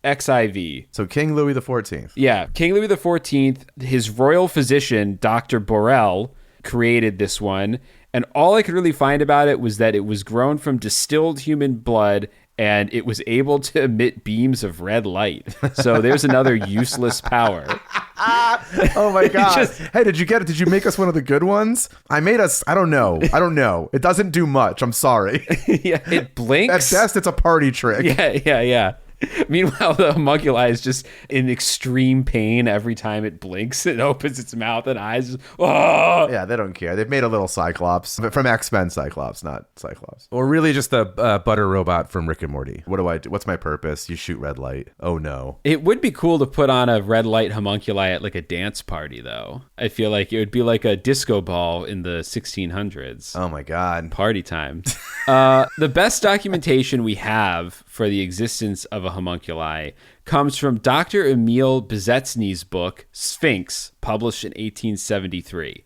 XIV. So King Louis XIV. Yeah, King Louis XIV, his royal physician, Dr. Borel, created this one. And all I could really find about it was that it was grown from distilled human blood and it was able to emit beams of red light. So there's another useless power. Oh my God. Hey, did you get it? Did you make us one of the good ones? I don't know. It doesn't do much. I'm sorry. Yeah, it blinks. At best, it's a party trick. Yeah. Meanwhile, the homunculi is just in extreme pain every time it blinks. It opens its mouth and eyes. Oh! Yeah, they don't care. They've made a little Cyclops from X-Men Cyclops, not Cyclops. Or really just a butter robot from Rick and Morty. What do I do? What's my purpose? You shoot red light. Oh, no. It would be cool to put on a red light homunculi at like a dance party, though. I feel like it would be like a disco ball in the 1600s. Oh, my God. Party time. The best documentation we have for the existence of a homunculi comes from Dr. Emil Bezetsny's book, Sphinx, published in 1873.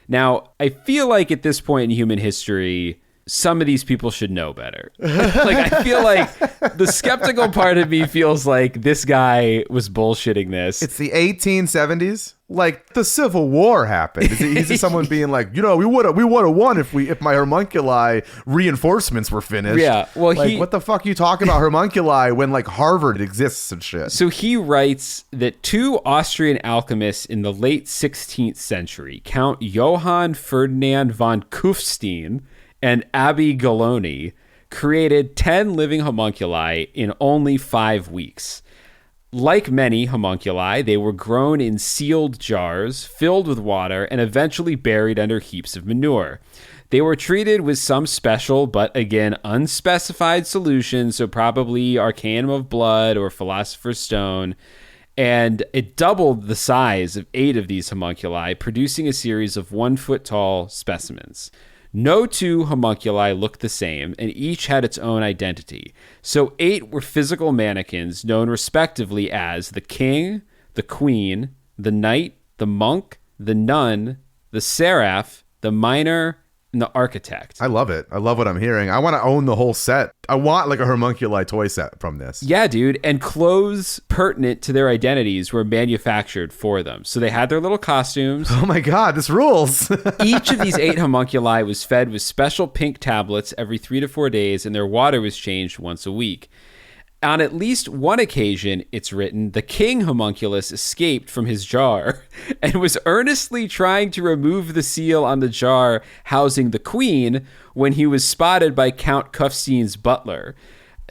Now, I feel like at this point in human history, some of these people should know better. Like, I feel like the skeptical part of me feels like this guy was bullshitting this. It's the 1870s. Like, the Civil War happened. Is it easy someone being like, we would have won if my homunculi reinforcements were finished? Yeah, well, like, what the fuck are you talking about homunculi when like Harvard exists and shit? So he writes that two Austrian alchemists in the late 16th century, Count Johann Ferdinand von Kufstein and Abbe Galoni, created 10 living homunculi in only 5 weeks. Like many homunculi, they were grown in sealed jars, filled with water, and eventually buried under heaps of manure. They were treated with some special, but again, unspecified solution, so probably arcanum of blood or philosopher's stone, and it doubled the size of 8 of these homunculi, producing a series of 1-foot-tall specimens. No two homunculi looked the same, and each had its own identity. So 8 were physical mannequins known respectively as the king, the queen, the knight, the monk, the nun, the seraph, the miner, and the architect. I love it. I love what I'm hearing. I want to own the whole set. I want like a homunculi toy set from this. Yeah, dude. And clothes pertinent to their identities were manufactured for them. So they had their little costumes. Oh my God, this rules. Each of these 8 homunculi was fed with special pink tablets every 3 to 4 days, and their water was changed once a week. On at least one occasion, it's written, the king homunculus escaped from his jar and was earnestly trying to remove the seal on the jar housing the queen when he was spotted by Count Kufstein's butler.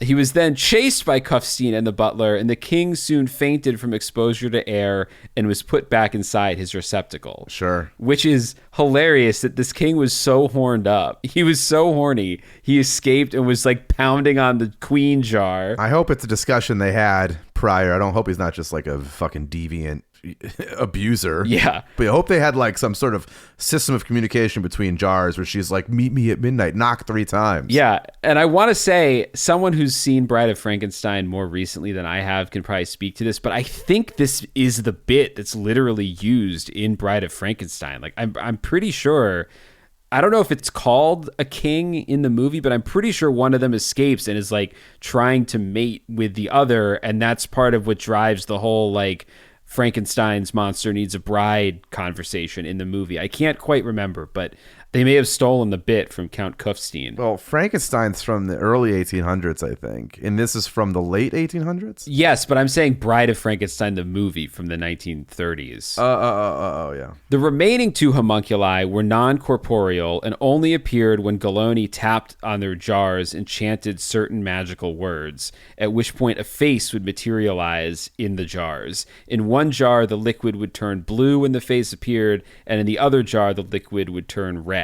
He was then chased by Kufstein and the butler, and the king soon fainted from exposure to air and was put back inside his receptacle. Sure. Which is hilarious that this king was so horned up. He was so horny. He escaped and was like pounding on the queen jar. I hope it's a discussion they had prior. I don't hope he's not just like a fucking deviant abuser. Yeah. But I hope they had like some sort of system of communication between jars where she's like, meet me at midnight, knock 3 times. Yeah. And I want to say, someone who's seen Bride of Frankenstein more recently than I have can probably speak to this, but I think this is the bit that's literally used in Bride of Frankenstein. Like, I'm pretty sure, I don't know if it's called a king in the movie, but I'm pretty sure one of them escapes and is like trying to mate with the other. And that's part of what drives the whole like Frankenstein's monster needs a bride conversation in the movie. I can't quite remember, but they may have stolen the bit from Count Kufstein. Well, Frankenstein's from the early 1800s, I think. And this is from the late 1800s? Yes, but I'm saying Bride of Frankenstein, the movie from the 1930s. Yeah. The remaining 2 homunculi were non-corporeal and only appeared when Galoni tapped on their jars and chanted certain magical words, at which point a face would materialize in the jars. In one jar, the liquid would turn blue when the face appeared, and in the other jar, the liquid would turn red.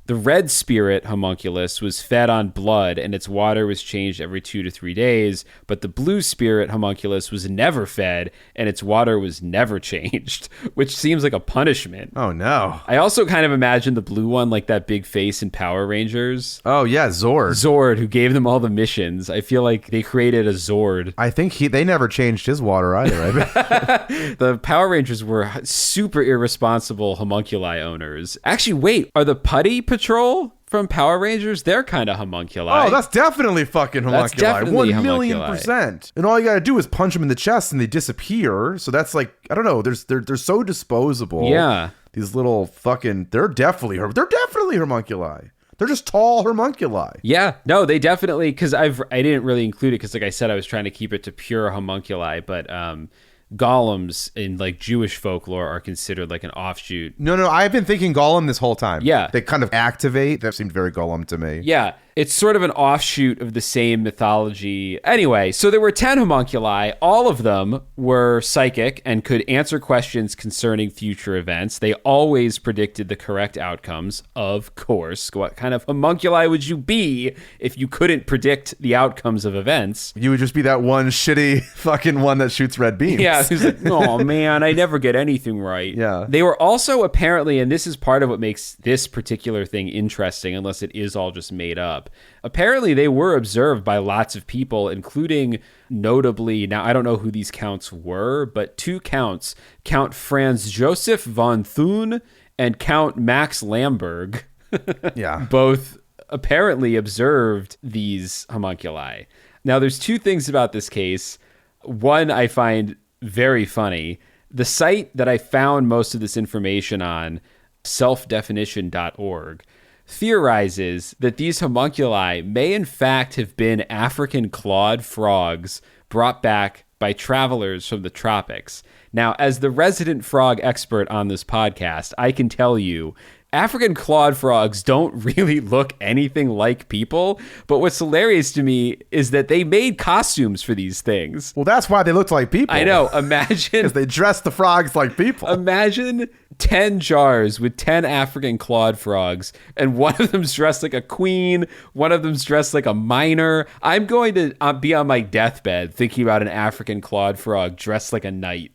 The red spirit homunculus was fed on blood and its water was changed every 2 to 3 days, but the blue spirit homunculus was never fed and its water was never changed, which seems like a punishment. Oh, no. I also kind of imagine the blue one like that big face in Power Rangers. Oh, yeah, Zord. Zord, who gave them all the missions. I feel like they created a Zord. I think they never changed his water either. I bet. The Power Rangers were super irresponsible homunculi owners. Actually, wait, are the Putty Patrol from Power Rangers? They're kind of homunculi. Oh, that's definitely fucking homunculi. That's definitely 1,000,000%. And all you gotta do is punch them in the chest and they disappear. So that's like, I don't know. They're so disposable. Yeah. These little fucking, they're definitely homunculi. They're just tall homunculi. Yeah, no, they definitely, because I didn't really include it because, like I said, I was trying to keep it to pure homunculi, but golems in like Jewish folklore are considered like an offshoot. No, I've been thinking golem this whole time. Yeah. They kind of activate. That seemed very golem to me. Yeah, it's sort of an offshoot of the same mythology. Anyway, so there were 10 homunculi. All of them were psychic and could answer questions concerning future events. They always predicted the correct outcomes, of course. What kind of homunculi would you be if you couldn't predict the outcomes of events? You would just be that one shitty fucking one that shoots red beams. Yeah, who's like, oh man, I never get anything right. Yeah. They were also apparently, and this is part of what makes this particular thing interesting, unless it is all just made up. Apparently, they were observed by lots of people, including notably, now I don't know who these counts were, but 2 counts, Count Franz Joseph von Thun and Count Max Lamberg, Yeah. both apparently observed these homunculi. Now, there's 2 things about this case. One I find very funny. The site that I found most of this information on, selfdefinition.org, theorizes that these homunculi may in fact have been African clawed frogs brought back by travelers from the tropics. Now, as the resident frog expert on this podcast, I can tell you African clawed frogs don't really look anything like people, but what's hilarious to me is that they made costumes for these things. Well, that's why they looked like people. I know. Imagine. Because they dressed the frogs like people. Imagine 10 jars with 10 African clawed frogs, and one of them's dressed like a queen, one of them's dressed like a miner. I'm going to be on my deathbed thinking about an African clawed frog dressed like a knight.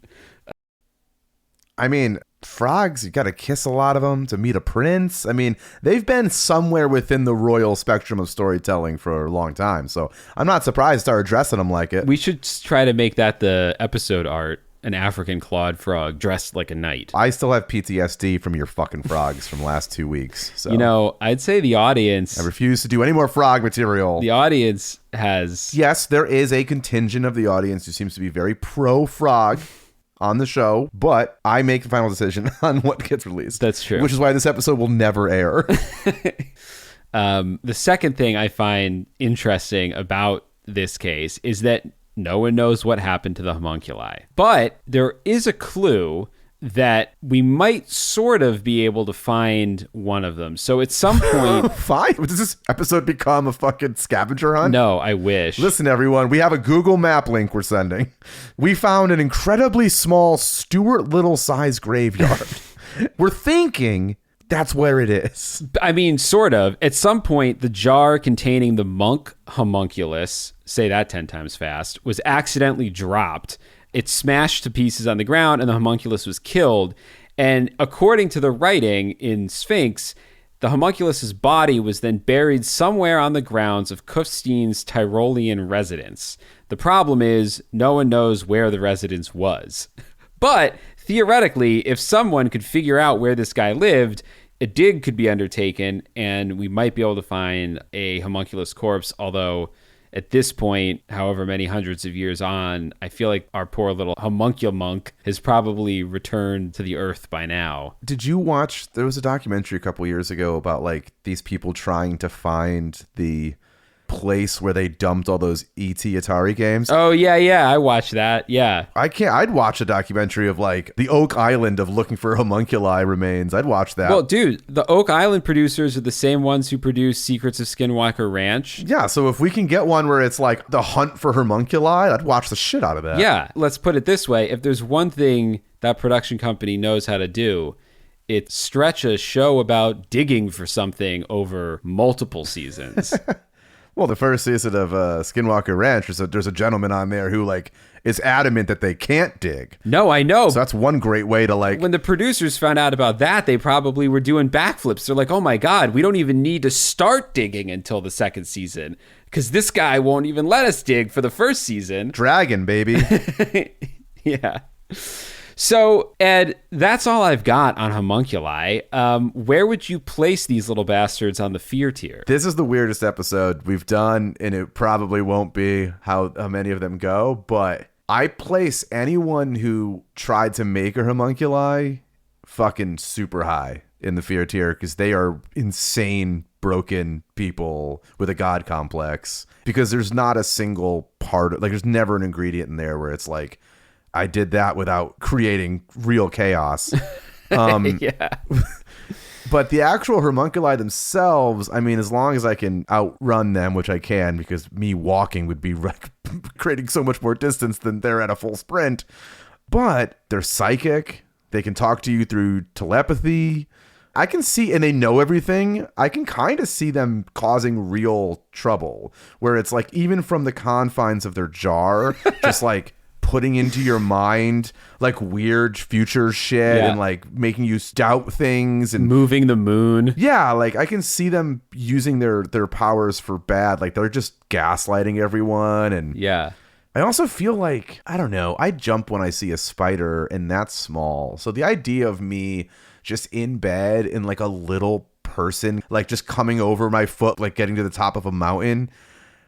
I mean, frogs, you got to kiss a lot of them to meet a prince. I mean, they've been somewhere within the royal spectrum of storytelling for a long time. So I'm not surprised to start dressing them like it. We should try to make that the episode art. An African clawed frog dressed like a knight. I still have PTSD from your fucking frogs from the last 2 weeks. So You know, I'd say the audience... I refuse to do any more frog material. The audience has... Yes, there is a contingent of the audience who seems to be very pro-frog on the show, but I make the final decision on what gets released. That's true. Which is why this episode will never air. The second thing I find interesting about this case is that no one knows what happened to the homunculi. But there is a clue that we might sort of be able to find one of them. So at some point... Fine. Does this episode become a fucking scavenger hunt? No, I wish. Listen, everyone, we have a Google map link we're sending. We found an incredibly small Stuart Little-sized graveyard. We're thinking... that's where it is. I mean, sort of. At some point, the jar containing the monk homunculus, say that 10 times fast, was accidentally dropped. It smashed to pieces on the ground, and the homunculus was killed. And according to the writing in Sphinx, the homunculus's body was then buried somewhere on the grounds of Kufstein's Tyrolean residence. The problem is, no one knows where the residence was. But theoretically, if someone could figure out where this guy lived, a dig could be undertaken, and we might be able to find a homunculus corpse, although at this point, however many hundreds of years on, I feel like our poor little homunculmonk has probably returned to the earth by now. Did you watch, there was a documentary a couple years ago about like these people trying to find the place where they dumped all those ET Atari games. Oh, yeah, I watched that, yeah. I'd watch a documentary of like the Oak Island of looking for homunculi remains. I'd watch that. Well, dude, the Oak Island producers are the same ones who produce Secrets of Skinwalker Ranch. Yeah, so if we can get one where it's like the hunt for homunculi, I'd watch the shit out of that. Yeah, let's put it this way. If there's one thing that production company knows how to do, it stretch a show about digging for something over multiple seasons. Well, the first season of Skinwalker Ranch, there's a gentleman on there who like is adamant that they can't dig. No, I know. So that's one great way to like. When the producers found out about that, they probably were doing backflips. They're like, oh my God, we don't even need to start digging until the second season because this guy won't even let us dig for the first season. Dragon, baby. Yeah. So, Ed, that's all I've got on homunculi. Where would you place these little bastards on the fear tier? This is the weirdest episode we've done, and it probably won't be how many of them go, but I place anyone who tried to make a homunculi fucking super high in the fear tier because they are insane, broken people with a god complex because there's not a single part, like there's never an ingredient in there where it's like, I did that without creating real chaos. Yeah. But the actual homunculi themselves, I mean, as long as I can outrun them, which I can because me walking would be creating so much more distance than they're at a full sprint. But they're psychic. They can talk to you through telepathy. I can see, and they know everything. I can kind of see them causing real trouble where it's like even from the confines of their jar, just like putting into your mind like weird future shit and like making you doubt things and moving the moon. Yeah, like I can see them using their powers for bad. Like they're just gaslighting everyone. And yeah, I also feel like, I don't know, I jump when I see a spider and that's small. So the idea of me just in bed in like a little person, like just coming over my foot, like getting to the top of a mountain,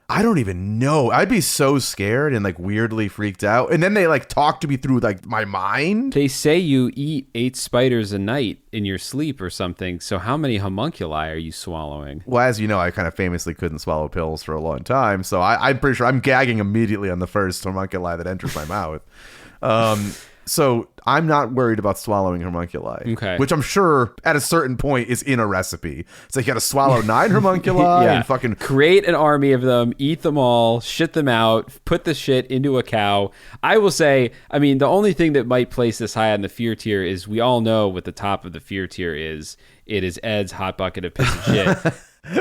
I don't even know. I'd be so scared and like weirdly freaked out. And then they like talk to me through like my mind. They say you eat 8 spiders a night in your sleep or something. So how many homunculi are you swallowing? Well, as you know, I kind of famously couldn't swallow pills for a long time. So I'm pretty sure I'm gagging immediately on the first homunculi that enters my mouth. So I'm not worried about swallowing homunculi, okay, which I'm sure at a certain point is in a recipe. So you got to swallow 9 homunculi and fucking create an army of them, eat them all, shit them out, put the shit into a cow. I will say, I mean, the only thing that might place this high on the fear tier is we all know what the top of the fear tier is. It is Ed's hot bucket of piss of shit.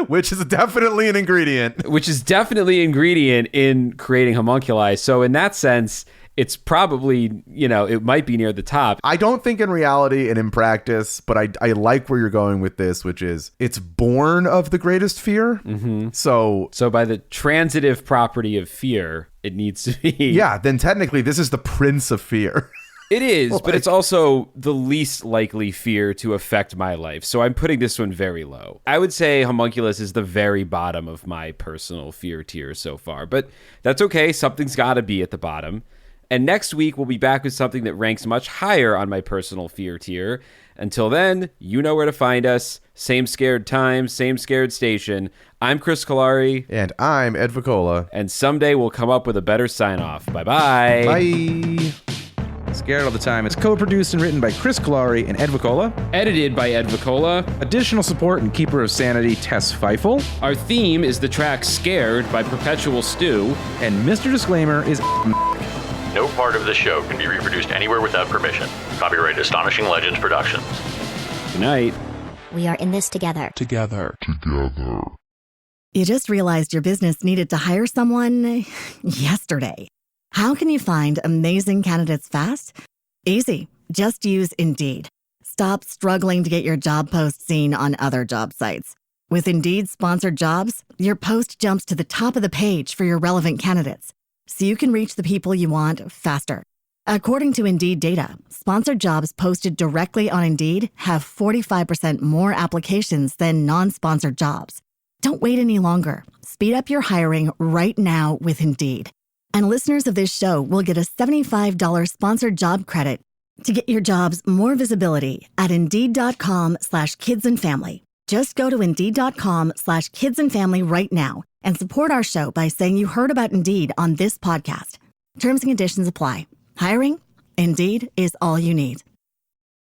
Which is definitely an ingredient. Which is definitely an ingredient in creating homunculi. So in that sense, it's probably, you know, it might be near the top. I don't think in reality and in practice, but I like where you're going with this, which is it's born of the greatest fear. Mm-hmm. So by the transitive property of fear, it needs to be. Yeah, then technically this is the prince of fear. It is, but it's also the least likely fear to affect my life. So I'm putting this one very low. I would say homunculus is the very bottom of my personal fear tier so far, but that's okay. Something's got to be at the bottom. And next week, we'll be back with something that ranks much higher on my personal fear tier. Until then, you know where to find us. Same scared time, same scared station. I'm Chris Cullari. And I'm Ed Voccola. And someday we'll come up with a better sign-off. Bye-bye. Bye. Scared All the Time is co-produced and written by Chris Cullari and Ed Voccola. Edited by Ed Voccola. Additional support and Keeper of Sanity, Tess Feifel. Our theme is the track Scared by Perpetual Stew. And Mr. Disclaimer is... No part of this show can be reproduced anywhere without permission. Copyright Astonishing Legends Productions. Good night. We are in this together. Together. You just realized your business needed to hire someone yesterday. How can you find amazing candidates fast? Easy. Just use Indeed. Stop struggling to get your job post seen on other job sites. With Indeed sponsored jobs, your post jumps to the top of the page for your relevant candidates, so you can reach the people you want faster. According to Indeed data, sponsored jobs posted directly on Indeed have 45% more applications than non-sponsored jobs. Don't wait any longer. Speed up your hiring right now with Indeed. And listeners of this show will get a $75 sponsored job credit to get your jobs more visibility at Indeed.com/kidsandfamily. Just go to Indeed.com/kidsandfamily right now and support our show by saying you heard about Indeed on this podcast. Terms and conditions apply. Hiring? Indeed is all you need.